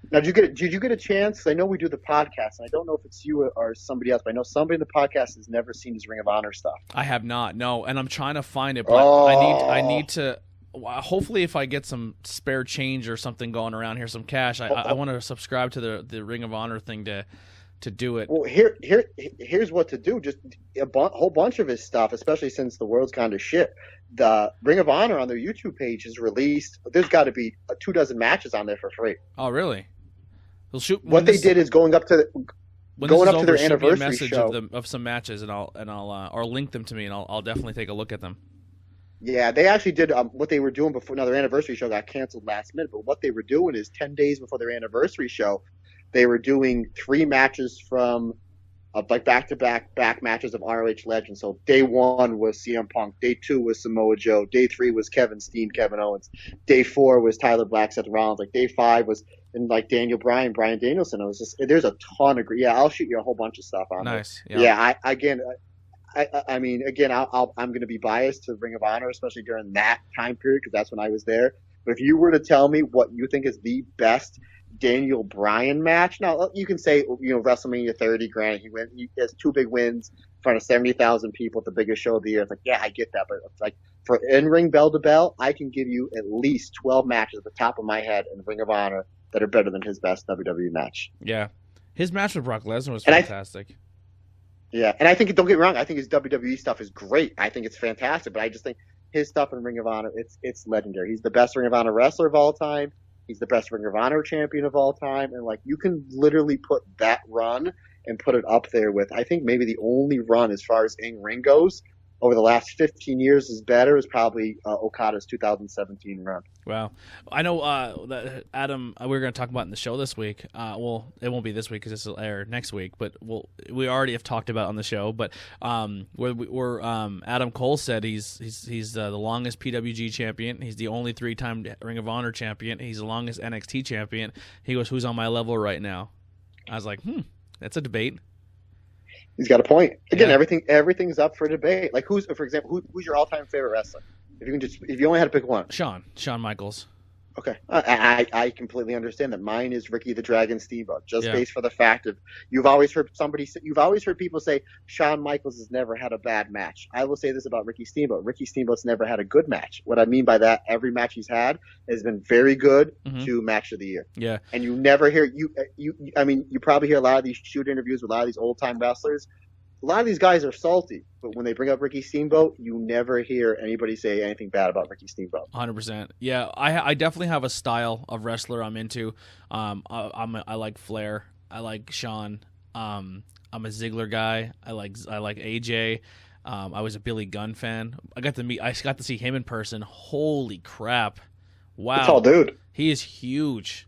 S3: Now, did you get a chance? I know we do the podcast, and I don't know if it's you or somebody else, but I know somebody in the podcast has never seen his Ring of Honor stuff.
S2: I have not, no, and I'm trying to find it, but I need to. Hopefully, if I get some spare change or something going around here, some cash, I want to subscribe to the Ring of Honor thing to do it.
S3: Well, here's what to do. Just whole bunch of his stuff, especially since the world's kind of shit. The Ring of Honor on their YouTube page is released. There's got to be 24 matches on there for free.
S2: Oh, really? They'll shoot.
S3: What they did is going up to their anniversary show
S2: of some matches, and I'll or link them to me, and I'll definitely take a look at them.
S3: Yeah, they actually did what they were doing before. Now, their anniversary show got canceled last minute, but what they were doing is 10 days before their anniversary show, they were doing 3 matches from like back-to-back matches of ROH Legends. So day 1 was CM Punk, day 2 was Samoa Joe, day 3 was Kevin Steen, Kevin Owens, day 4 was Tyler Black, Seth Rollins, like day 5 was like Daniel Bryan, Bryan Danielson. It was just there's a ton of I'll shoot you a whole bunch of stuff on
S2: nice.
S3: It. Yeah, I mean, again, I'm going to be biased to Ring of Honor, especially during that time period, because that's when I was there. But if you were to tell me what you think is the best Daniel Bryan match, now you can say, WrestleMania 30, granted, he has 2 big wins in front of 70,000 people at the biggest show of the year. It's like, yeah, I get that. But it's like, for in-ring bell to bell, I can give you at least 12 matches at the top of my head in Ring of Honor that are better than his best WWE match.
S2: Yeah. His match with Brock Lesnar was fantastic.
S3: Yeah, and I think, don't get me wrong, I think his WWE stuff is great. I think it's fantastic, but I just think his stuff in Ring of Honor, it's legendary. He's the best Ring of Honor wrestler of all time. He's the best Ring of Honor champion of all time. And, like, you can literally put that run and put it up there with, I think maybe the only run as far as in-ring goes over the last 15 years is probably Okada's 2017 run.
S2: Wow. I know that Adam, we were going to talk about in the show this week. Well, it won't be this week because this will air next week, but we already have talked about it on the show. But where Adam Cole said he's the longest PWG champion. He's the only 3-time Ring of Honor champion. He's the longest NXT champion. He goes, who's on my level right now? I was like, that's a debate.
S3: He's got a point. Again, everything's up for debate. Like, who's your all-time favorite wrestler? If you only had to pick one.
S2: Shawn Michaels.
S3: Okay, I completely understand that. Mine is Ricky the Dragon Steamboat, based for the fact of you've always heard people say Shawn Michaels has never had a bad match. I will say this about Ricky Steamboat: Ricky Steamboat's never had a good match. What I mean by that, every match he's had has been very good to match of the year.
S2: Yeah,
S3: and you never hear you probably hear a lot of these shoot interviews with a lot of these old time wrestlers. A lot of these guys are salty, but when they bring up Ricky Steamboat, you never hear anybody say anything bad about Ricky Steamboat.
S2: 100%. Yeah, I definitely have a style of wrestler I'm into. I like Flair. I like Shawn. I'm a Ziggler guy. I like AJ. I was a Billy Gunn fan. I got to see him in person. Holy crap! Wow,
S3: tall dude.
S2: He is huge.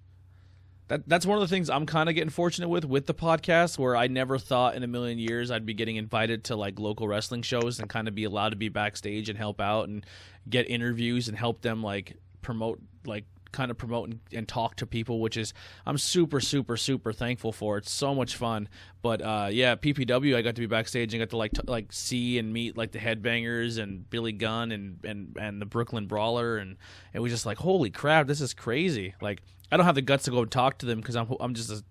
S2: That's one of the things I'm kind of getting fortunate with the podcast, where I never thought in a million years I'd be getting invited to like local wrestling shows and kind of be allowed to be backstage and help out and get interviews and help them like promote and talk to people, which is I'm super, super, super thankful for. It's so much fun. But PPW, I got to be backstage and got to like see and meet like the Headbangers and Billy Gunn and the Brooklyn Brawler, and it was just like, holy crap, this is crazy. Like, I don't have the guts to go and talk to them because I'm just a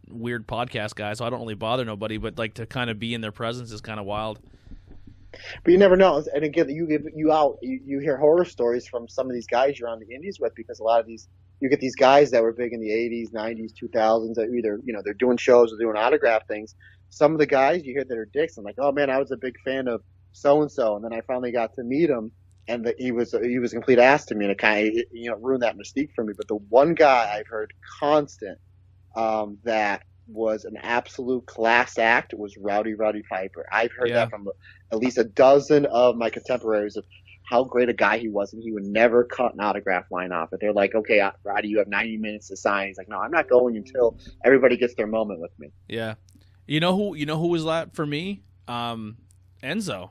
S2: weird podcast guy, so I don't really bother nobody. But like to kind of be in their presence is kind of wild.
S3: But you never know. And again, you hear horror stories from some of these guys you're on the indies with, because a lot of these you get these guys that were big in the 80s, 90s, 2000s that either they're doing shows or doing autograph things. Some of the guys you hear that are dicks. I'm like, oh man, I was a big fan of so and so, and then I finally got to meet them. and he was a complete ass to me, and it kind of ruined that mystique for me. But the one guy I've heard constant that was an absolute class act was Roddy Piper. I've heard that from at least a dozen of my contemporaries of how great a guy he was, and he would never cut an autograph line off it. They're like, okay, Roddy, you have 90 minutes to sign. He's like, no, I'm not going until everybody gets their moment with me.
S2: Yeah. You know who was that for me? Enzo.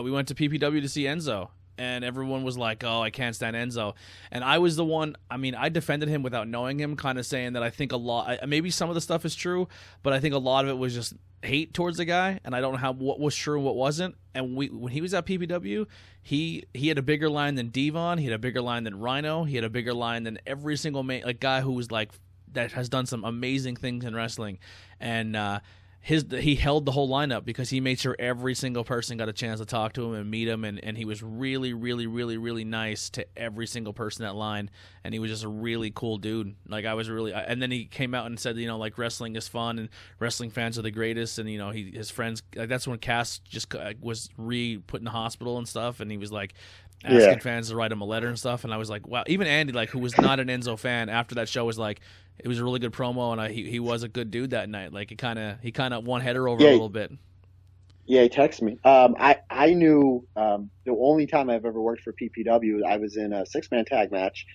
S2: We went to PPW to see Enzo, and everyone was like, oh, I can't stand Enzo. And I was the one, I mean, I defended him without knowing him, kind of saying that I think a lot, maybe some of the stuff is true, but I think a lot of it was just hate towards the guy, and I don't know what was true and what wasn't. And when he was at PPW, he had a bigger line than Devon, he had a bigger line than Rhino, he had a bigger line than every single guy who was like, that has done some amazing things in wrestling. And he held the whole lineup because he made sure every single person got a chance to talk to him and meet him, and he was really, really, really, really nice to every single person in that line, and he was just a really cool dude. Like, I was really, and then he came out and said, like, wrestling is fun and wrestling fans are the greatest, and his friends, like, that's when Cass just was put in the hospital and stuff, and he was like asking fans to write him a letter and stuff, and I was like, wow. Even Andy, like, who was not an Enzo fan, after that show was like, it was a really good promo, and he was a good dude that night. Like, he kind of won Header over a little bit.
S3: Yeah, he texted me. I knew the only time I've ever worked for PPW, I was in a 6-man tag match,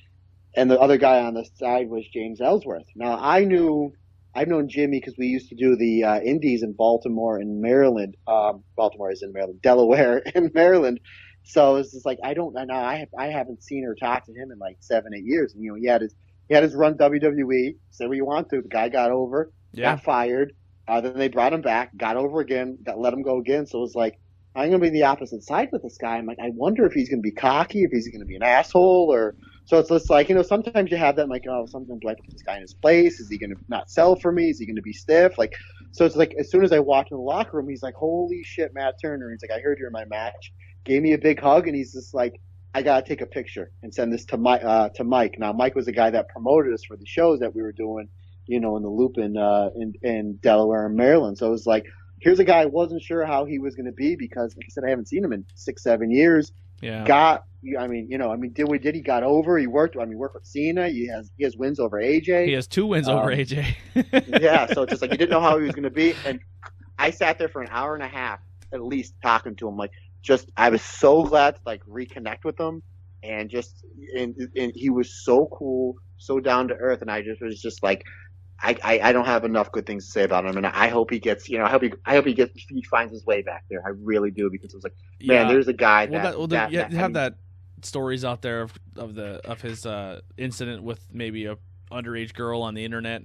S3: and the other guy on the side was James Ellsworth. Now, I've known Jimmy because we used to do the indies in Baltimore and Maryland. Baltimore is in Maryland, Delaware and Maryland. So it's just like, I haven't seen or talked to him in like 7-8 years. And he had his run WWE. Say what you want to. The guy got over, got fired. Then they brought him back, got over again, let him go again. So it was like, I'm going to be the opposite side with this guy. I'm like, I wonder if he's going to be cocky, if he's going to be an asshole, or so it's just like, sometimes you have that, like, oh, sometimes do I put this guy in his place? Is he going to not sell for me? Is he going to be stiff? Like, so it's like, as soon as I walked in the locker room, he's like, holy shit, Matt Turner. He's like, I heard you're in my match. Gave me a big hug, and he's just like, I got to take a picture and send this to Mike. Now, Mike was the guy that promoted us for the shows that we were doing, in the loop in Delaware and Maryland. So it was like, here's a guy I wasn't sure how he was going to be because, like I said, I haven't seen him in 6-7 years.
S2: Yeah.
S3: Did he got over? He worked with Cena. He has wins over AJ.
S2: He has 2 wins over AJ.
S3: Yeah. So it's just like, you didn't know how he was going to be. And I sat there for an hour and a half at least talking to him. Like, I was so glad to like reconnect with him, and he was so cool, so down to earth. And I just was just like, I don't have enough good things to say about him, and I hope he gets, I hope he finds his way back there. I really do, because it was like, man, there's a guy
S2: that stories out there of his incident with maybe a underage girl on the internet.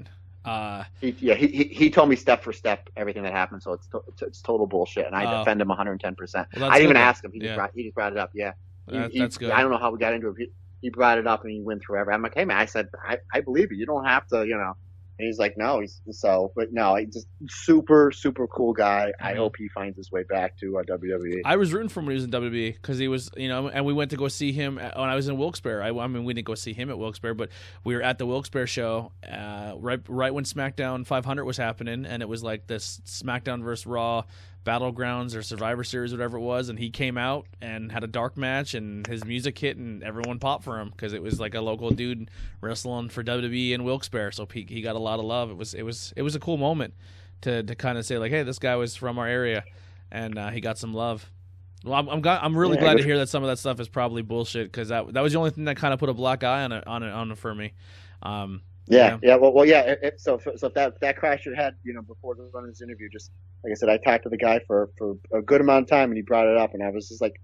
S3: He told me step for step everything that happened, so it's total bullshit, and I defend him 110%. I didn't even ask him; he just brought it up. Yeah,
S2: that's good.
S3: I don't know how we got into it. He brought it up and he went through everything. I'm like, hey man, I said I believe you. You don't have to, And he's like, no, he's just super, super cool guy. I hope he finds his way back to WWE.
S2: I was rooting for him when he was in WWE because he was, and we went to go see him when I was in Wilkes-Barre. I mean, we didn't go see him at Wilkes-Barre, but we were at the Wilkes-Barre show right when SmackDown 500 was happening, and it was like this SmackDown versus Raw Battlegrounds or Survivor Series, whatever it was, and he came out and had a dark match, and his music hit, and everyone popped for him because it was like a local dude wrestling for WWE in Wilkes-Barre, so he got a lot of love. It was a cool moment to kind of say like, hey, this guy was from our area, and he got some love. Well, I'm really glad to hear that some of that stuff is probably bullshit, because that was the only thing that kind of put a black eye on it for me.
S3: So if that crashed your head, before running this interview, just like I said, I talked to the guy for a good amount of time, and he brought it up, and I was just like,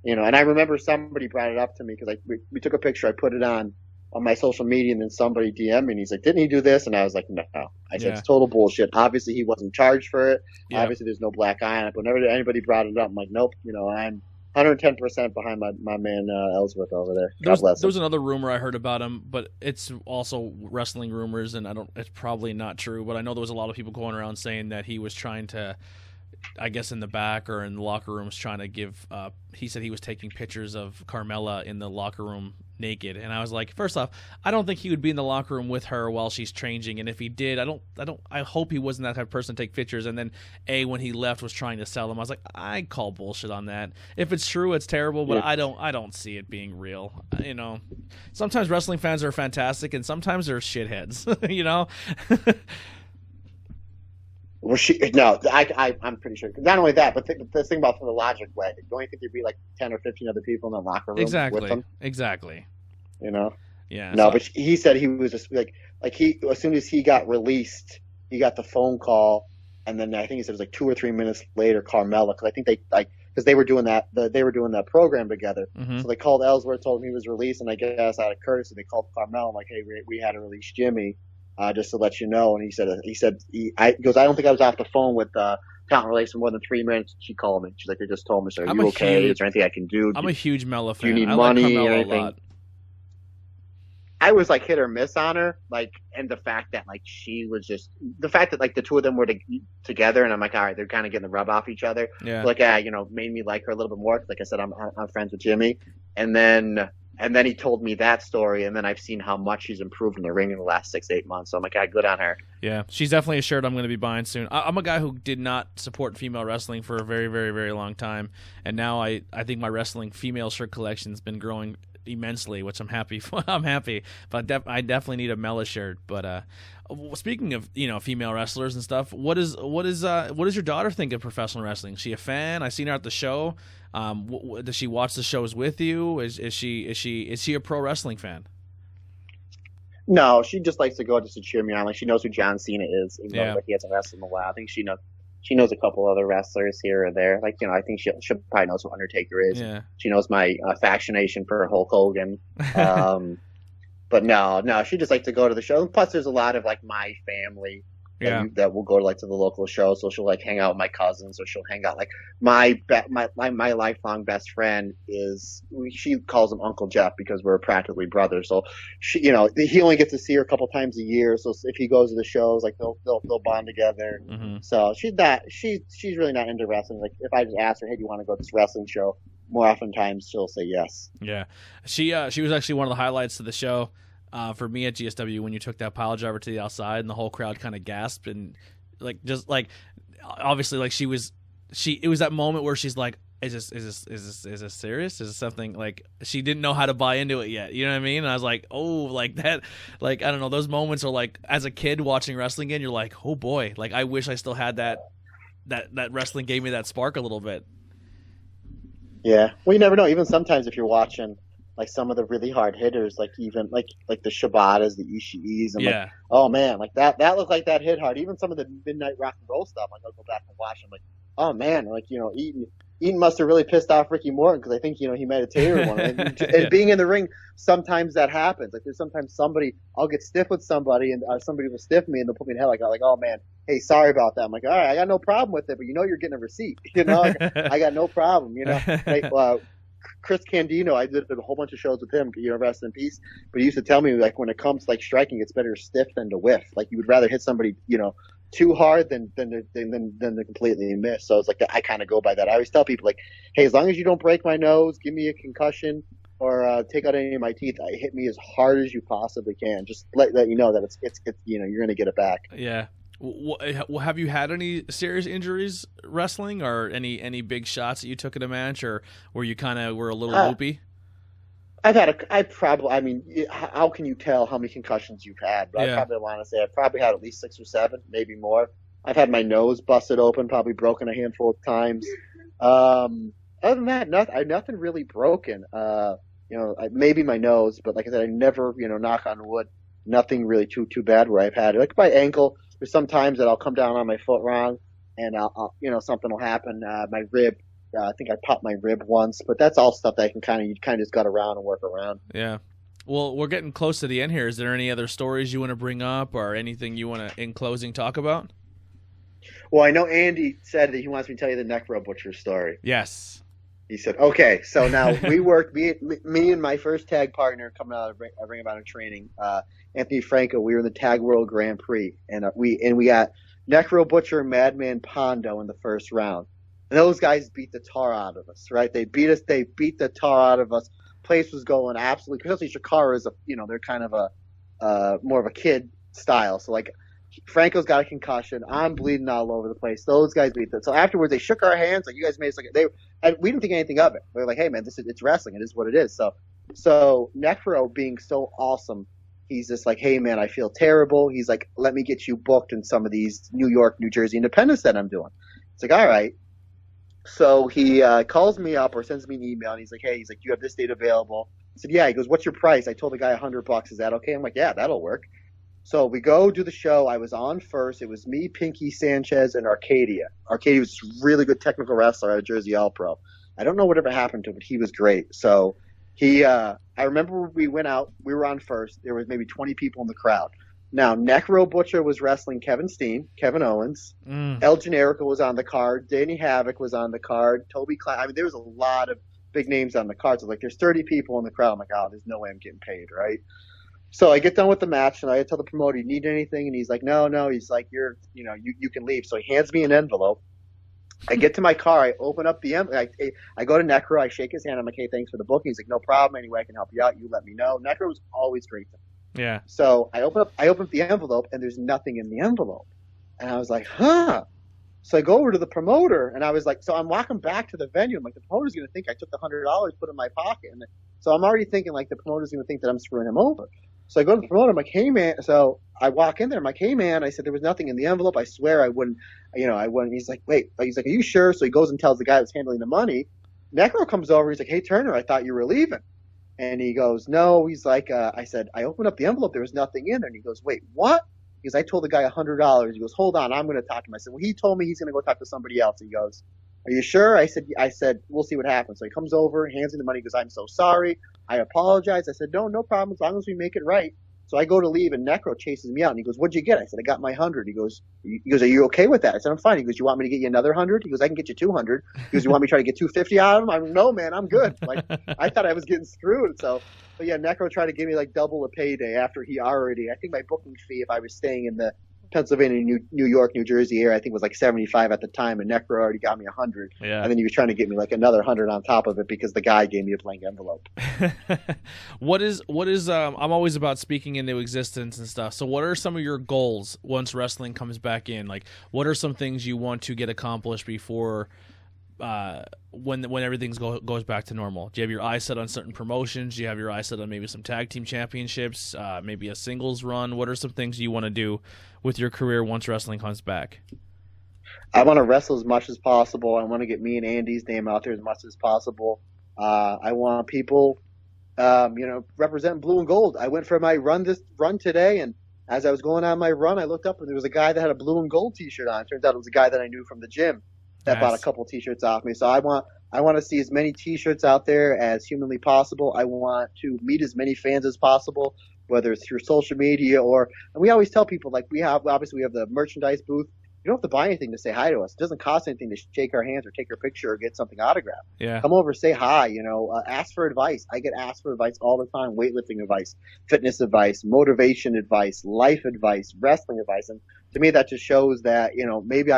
S3: and I remember somebody brought it up to me because we took a picture, I put it on my social media, and then somebody DM'd me, and he's like, didn't he do this? And I was like, no. I said, it's total bullshit. Obviously, he wasn't charged for it. Yeah. Obviously, there's no black eye on it. But whenever anybody brought it up, I'm like, nope. I'm 110% behind my man Ellsworth over there. God bless him.
S2: There was another rumor I heard about him, but it's also wrestling rumors, and it's probably not true. But I know there was a lot of people going around saying that he was trying to, I guess in the back or in the locker rooms, trying to give. He said he was taking pictures of Carmella in the locker room naked. And I was like, first off, I don't think he would be in the locker room with her while she's changing. And if he did, I hope he wasn't that type of person to take pictures. And then when he left was trying to sell them. I was like, I call bullshit on that. If it's true, it's terrible, but I don't see it being real. You know, sometimes wrestling fans are fantastic and sometimes they're shitheads, you know?
S3: Well, I'm pretty sure. Not only that, but the thing about the logic way, don't you think there'd be like 10 or 15 other people in the locker room with them?
S2: Exactly.
S3: You know?
S2: Yeah.
S3: No, but he said he was just like he, as soon as he got released, he got the phone call, and then I think he said it was like 2 or 3 minutes later, Carmella, because I think because they were doing that program together.
S2: Mm-hmm.
S3: So they called Ellsworth, told him he was released, and I guess out of courtesy, they called Carmella, like, hey, we had to release Jimmy. Just to let you know, and he said, I don't think I was off the phone with talent relations more than 3 minutes. She called me. She's like, they just told me, so are you okay? Is there anything I can do?
S2: I'm a huge Mella fan.
S3: Do you need
S2: I
S3: money
S2: like
S3: or
S2: Carmella
S3: anything?
S2: a lot.
S3: I was like hit or miss on her, like, and the fact that like she was just the fact that like the two of them were together, and I'm like, all right, they're kind of getting the rub off each other.
S2: Yeah.
S3: Like, made me like her a little bit more. Like I said, I'm friends with Jimmy, and then he told me that story, and then I've seen how much she's improved in the ring in the last 6-8 months. So I'm like, good on her.
S2: Yeah, she's definitely a shirt I'm going to be buying soon. I'm a guy who did not support female wrestling for a very, very, very long time, and now I think my wrestling female shirt collection has been growing immensely, which I'm happy for. I'm happy, but I definitely need a Mella shirt. But speaking of female wrestlers and stuff, what does your daughter think of professional wrestling? Is she a fan? I seen her at the show. Does she watch the shows with you? Is she a pro wrestling fan?
S3: No, she just likes to go just to cheer me on. Like, she knows who John Cena is, even
S2: Yeah.
S3: though he hasn't wrestled in a while. I think she knows a couple other wrestlers here or there. Like, I think she probably knows who Undertaker is.
S2: Yeah.
S3: She knows my fascination for Hulk Hogan. But no, she just likes to go to the show. Plus, there's a lot of like my family that will go to the local show. So she'll like hang out with my cousins, or she'll hang out like my lifelong best friend she calls him Uncle Jeff because we're practically brothers. So he only gets to see her a couple times a year. So if he goes to the shows, like they'll bond together.
S2: Mm-hmm.
S3: So she's really not into wrestling. Like if I just ask her, hey, do you want to go to this wrestling show? More oftentimes she'll say yes.
S2: Yeah, she was actually one of the highlights of the show for me at GSW when you took that pile driver to the outside and the whole crowd kind of gasped, and like just like obviously like it was that moment where she's like, is this serious? Is this something? Like, she didn't know how to buy into it yet. You know what I mean? And I was like, oh, like that, like I don't know. Those moments are like, as a kid watching wrestling again, you're like, oh boy, like I wish I still had that wrestling gave me that spark a little bit.
S3: Yeah, well, you never know. Even sometimes if you're watching like some of the really hard hitters, like even like the Shibatas, the Ishiis, and like, oh man, like that looked like that hit hard. Even some of the midnight rock and roll stuff, like I'll go back and watch. I'm like, oh man, like Eaton must have really pissed off Ricky Morton because I think he might have tasered one. And being in the ring, sometimes that happens. Like there's sometimes I'll get stiff with somebody, and somebody will stiff me and they'll put me in hell. Like oh man, hey, sorry about that. I'm like, all right, I got no problem with it, but you're getting a receipt. Like, I got no problem. Chris Candino, I did a whole bunch of shows with him. Rest in peace. But he used to tell me like when it comes to like striking, it's better stiff than to whiff. Like you would rather hit somebody too hard than to completely miss. So it's like I kind of go by that. I always tell people like, hey, as long as you don't break my nose, give me a concussion, or take out any of my teeth, hit me as hard as you possibly can. Just let you know that it's you're going to get it back.
S2: Yeah. Have you had any serious injuries wrestling, or any big shots that you took in a match, or where you kind of were a little loopy?
S3: How can you tell how many concussions you've had? But I probably want to say I've probably had at least 6 or 7, maybe more. I've had my nose busted open, probably broken a handful of times. Other than that, nothing really broken. Maybe my nose, but like I said, I never, knock on wood, nothing really too bad where I've had it. Like my ankle, there's some times that I'll come down on my foot wrong, and I'll something will happen. My rib. I think I popped my rib once, but that's all stuff that I can you just gut around and work around.
S2: Yeah. Well, we're getting close to the end here. Is there any other stories you want to bring up, or anything you want to, in closing, talk about?
S3: Well, I know Andy said that he wants me to tell you the Necro Butcher story.
S2: Yes.
S3: He said, okay, so now we worked, me and my first tag partner coming out of Ring of Honor training, Anthony Franco, we were in the Tag World Grand Prix, and we got Necro Butcher and Madman Pondo in the first round. And those guys beat the tar out of us, right? They beat the tar out of us, place was going absolutely, especially Shakara is they're kind of a more of a kid style. So like Franco's got a concussion. I'm bleeding all over the place. Those guys beat it. So afterwards they shook our hands. Like, you guys made us and we didn't think anything of it. We were like, hey man, it's wrestling. It is what it is. So Necro being so awesome, he's just like, hey man, I feel terrible. He's like, let me get you booked in some of these New York, New Jersey independents that I'm doing. It's like, all right. So he calls me up or sends me an email, and he's like, hey, you have this date available. I said, yeah. He goes, what's your price? I told the guy $100. Is that okay? I'm like, yeah, that'll work. So we go do the show. I was on first. It was me, Pinky Sanchez, and Arcadia. Arcadia was a really good technical wrestler at Jersey All-Pro. I don't know whatever happened to him, but he was great. So I remember we went out. We were on first. There was maybe 20 people in the crowd. Now, Necro Butcher was wrestling Kevin Steen, Kevin Owens. El Generico was on the card. Danny Havoc was on the card. Toby Klein. I mean, there was a lot of big names on the card. So, like, there's 30 people in the crowd. I'm like, oh, there's no way I'm getting paid, right? So I get done with the match, and I tell the promoter, you need anything? And he's like, no. He's like, you can leave. So he hands me an envelope. I get to my car. I open up the envelope. I go to Necro. I shake his hand. I'm like, hey, thanks for the booking. He's like, no problem. Anyway, I can help you out. You let me know. Necro was always great to me.
S2: Yeah.
S3: So I open up the envelope, and there's nothing in the envelope. And I was like, huh. So I go over to the promoter, and I was like, so I'm walking back to the venue. I'm like, the promoter's going to think I took the $100, put it in my pocket. And so I'm already thinking, like, the promoter's going to think that I'm screwing him over. So I go to the promoter. I'm like, hey, man. So I walk in there. I'm like, hey, man. I said, there was nothing in the envelope. I swear I wouldn't. He's like, wait. He's like, are you sure? So he goes and tells the guy that's handling the money. Necro comes over. He's like, hey, Turner, I thought you were leaving. And he goes, no. He's like, I said, I opened up the envelope. There was nothing in there. And he goes, wait, what? Because I told the guy $100. He goes, hold on. I'm going to talk to him. I said, well, he told me he's going to go talk to somebody else. He goes, are you sure? I said, we'll see what happens. So he comes over, hands me the money. He goes, I'm so sorry. I apologize. I said, no problem. As long as we make it right. So I go to leave, and Necro chases me out, and he goes, what'd you get? I said, I got my 100. He goes, are you okay with that? I said, I'm fine. He goes, you want me to get you another 100? He goes, I can get you 200. He goes, you want me to try to get 250 out of him? I'm like, no, man, I'm good. Like, I thought I was getting screwed. So, but yeah, Necro tried to give me like double a payday after I think my booking fee, if I was staying in the Pennsylvania, New York, New Jersey area, I think it was like 75 at the time, and Necro already got me 100.
S2: Yeah.
S3: And then he was trying to get me like another 100 on top of it because the guy gave me a blank envelope.
S2: What is I'm always about speaking into existence and stuff. So what are some of your goals once wrestling comes back in? Like, what are some things you want to get accomplished before when everything goes back to normal? Do you have your eyes set on certain promotions? Do you have your eyes set on maybe some tag team championships, maybe a singles run? What are some things you want to do with your career once wrestling comes back?
S3: I want to wrestle as much as possible. I want to get me and Andy's name out there as much as possible. I want people, representing blue and gold. I went for my run today, and as I was going on my run, I looked up and there was a guy that had a blue and gold T-shirt on. It turns out it was a guy that I knew from the gym that bought a couple T-shirts off me. So I want to see as many T-shirts out there as humanly possible. I want to meet as many fans as possible, whether it's through social media and we always tell people, like, we have the merchandise booth. You don't have to buy anything to say hi to us. It doesn't cost anything to shake our hands or take our picture or get something autographed.
S2: Yeah.
S3: Come over, say hi, ask for advice. I get asked for advice all the time, weightlifting advice, fitness advice, motivation advice, life advice, wrestling advice. And to me, that just shows that, maybe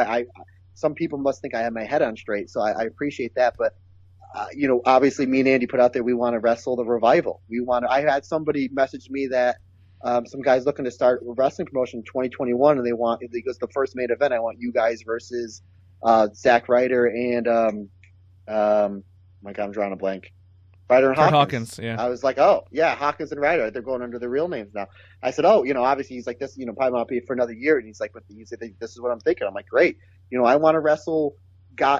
S3: some people must think I have my head on straight. So I appreciate that. But, obviously me and Andy put out there, we want to wrestle the Revival. I had somebody message me that, some guys looking to start a wrestling promotion in 2021, and it goes the first main event. I want you guys versus Zack Ryder and my God, I'm drawing a blank. Ryder and Hawkins.
S2: Yeah.
S3: I was like, oh yeah, Hawkins and Ryder. They're going under their real names now. I said, oh, obviously he's like this, probably not be for another year. And he's like, but this is what I'm thinking. I'm like, great. I want to wrestle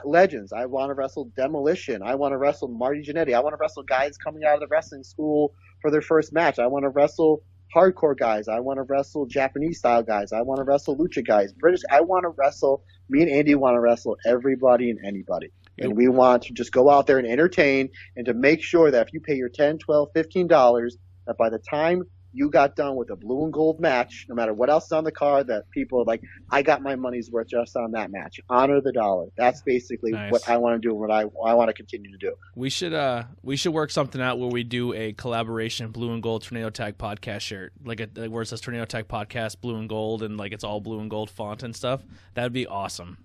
S3: legends. I want to wrestle Demolition. I want to wrestle Marty Jannetty. I want to wrestle guys coming out of the wrestling school for their first match. I want to wrestle hardcore guys. I want to wrestle Japanese style guys. I want to wrestle lucha guys, British. I want to wrestle. Me and Andy want to wrestle everybody and anybody. And we want to just go out there and entertain, and to make sure that if you pay your $10, $12, $15, that by the time you got done with a blue and gold match, no matter what else is on the card, that people are like, I got my money's worth just on that match. Honor the dollar. That's basically what I want to do, what I want to continue to do.
S2: We should work something out where we do a collaboration blue and gold Tornado Tag podcast shirt, like where it says Tornado Tag podcast blue and gold, and like it's all blue and gold font and stuff. That'd be awesome.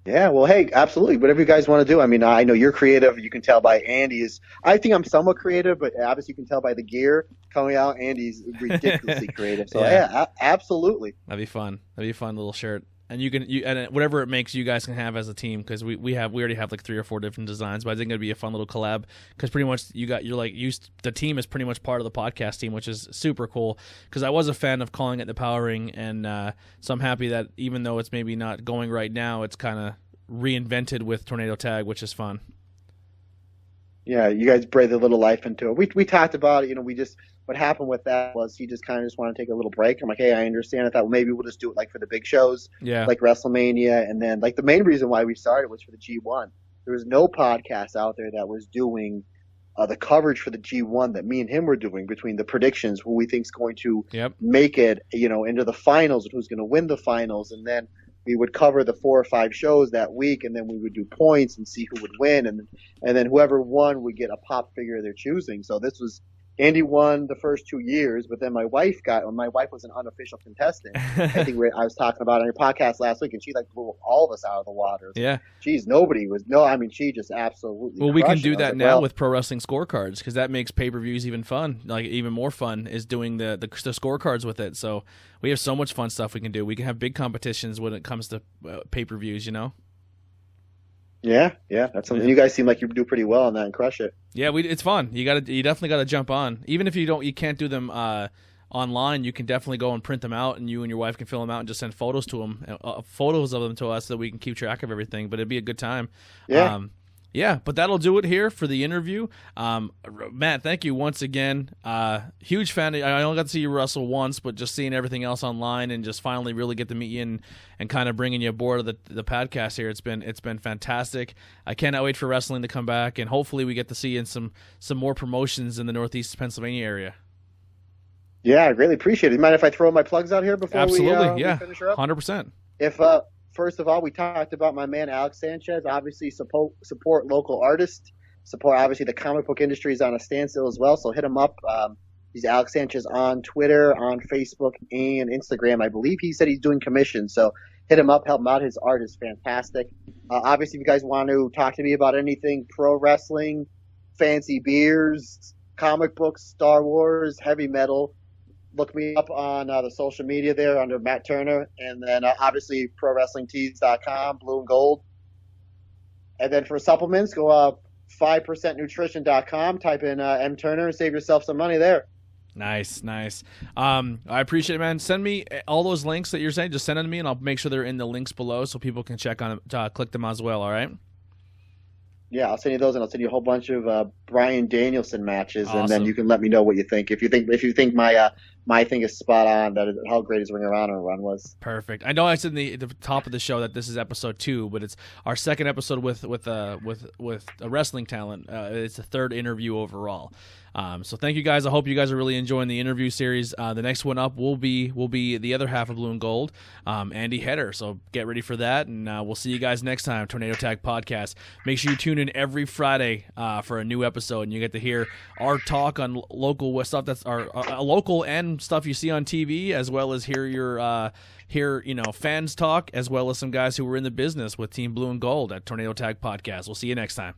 S3: Yeah, well, hey, absolutely. Whatever you guys want to do. I mean, I know you're creative. You can tell by Andy's. I think I'm somewhat creative, but obviously you can tell by the gear coming out. Andy's ridiculously creative. So
S2: Yeah.
S3: yeah, absolutely.
S2: That'd be fun. That'd be a fun little shirt. And whatever it makes, you guys can have as a team, because we already have like 3 or 4 different designs. But I think it'd be a fun little collab, because pretty much the team is pretty much part of the podcast team, which is super cool. Because I was a fan of calling it the Power Ring, and so I'm happy that even though it's maybe not going right now, it's kind of reinvented with Tornado Tag, which is fun.
S3: Yeah, you guys breathe a little life into it. We talked about it. What happened with that was he just kind of just wanted to take a little break. I'm like, hey, I understand. I thought, well, maybe we'll just do it like for the big shows,
S2: Yeah.
S3: like WrestleMania, and then like the main reason why we started was for the G1. There was no podcast out there that was doing the coverage for the G1 that me and him were doing, between the predictions, who we think's going to
S2: Yep.
S3: make it, into the finals, and who's going to win the finals, and then we would cover the 4 or 5 shows that week, and then we would do points and see who would win, and then whoever won would get a pop figure of their choosing. So this was Andy won the first 2 years, but then my wife was an unofficial contestant. I think I was talking about it on your podcast last week, and she like blew all of us out of the water.
S2: Yeah.
S3: Geez, she just absolutely.
S2: Well, we can
S3: crushed
S2: do
S3: it. I was
S2: that
S3: like,
S2: now
S3: well,
S2: with pro wrestling scorecards, because that makes pay-per-views even fun. Like, even more fun is doing the scorecards with it. So we have so much fun stuff we can do. We can have big competitions when it comes to pay-per-views,
S3: Yeah, that's something. You guys seem like you do pretty well on that and crush it.
S2: Yeah, it's fun. You definitely gotta jump on. Even if you can't do them online, you can definitely go and print them out, and you and your wife can fill them out and just send photos of them to us, so that we can keep track of everything. But it'd be a good time.
S3: Yeah.
S2: Yeah, but that'll do it here for the interview. Matt, thank you once again. Huge fan. I only got to see you wrestle once, but just seeing everything else online and just finally really get to meet you and kind of bringing you aboard of the podcast here, it's been fantastic. I cannot wait for wrestling to come back, and hopefully we get to see you in some more promotions in the Northeast Pennsylvania area.
S3: Yeah, I greatly appreciate it. You mind if I throw my plugs out here before we finish her up?
S2: 100%.
S3: If First of all, we talked about my man Alex Sanchez. Obviously, support local artists. Support, obviously, the comic book industry is on a standstill as well. So hit him up. He's Alex Sanchez on Twitter, on Facebook, and Instagram. I believe he said he's doing commissions. So hit him up, help him out. His art is fantastic. Obviously, if you guys want to talk to me about anything pro wrestling, fancy beers, comic books, Star Wars, heavy metal, look me up on the social media there under Matt Turner, and then obviously ProWrestlingTees.com, blue and gold. And then for supplements, go 5percentnutrition.com, type in M Turner, and save yourself some money there.
S2: Nice. I appreciate it, man. Send me all those links that you're saying. Just send them to me, and I'll make sure they're in the links below so people can check on click them as well. All right.
S3: Yeah, I'll send you those, and I'll send you a whole bunch of Bryan Danielson matches,
S2: Awesome.
S3: and then you can let me know what you think. If you think my thing is spot on, that is how great his Ring of Honor run was.
S2: Perfect. I know I said at the top of the show that this is episode 2, but it's our second episode with a wrestling talent. It's the 3rd interview overall. So thank you guys. I hope you guys are really enjoying the interview series. The next one up will be the other half of Blue and Gold, Andy Header. So get ready for that, and we'll see you guys next time. Tornado Tag Podcast. Make sure you tune in every Friday for a new episode, and you get to hear our talk on local stuff that's our local and stuff you see on TV, as well as hear fans talk, as well as some guys who were in the business with Team Blue and Gold at Tornado Tag Podcast. We'll see you next time.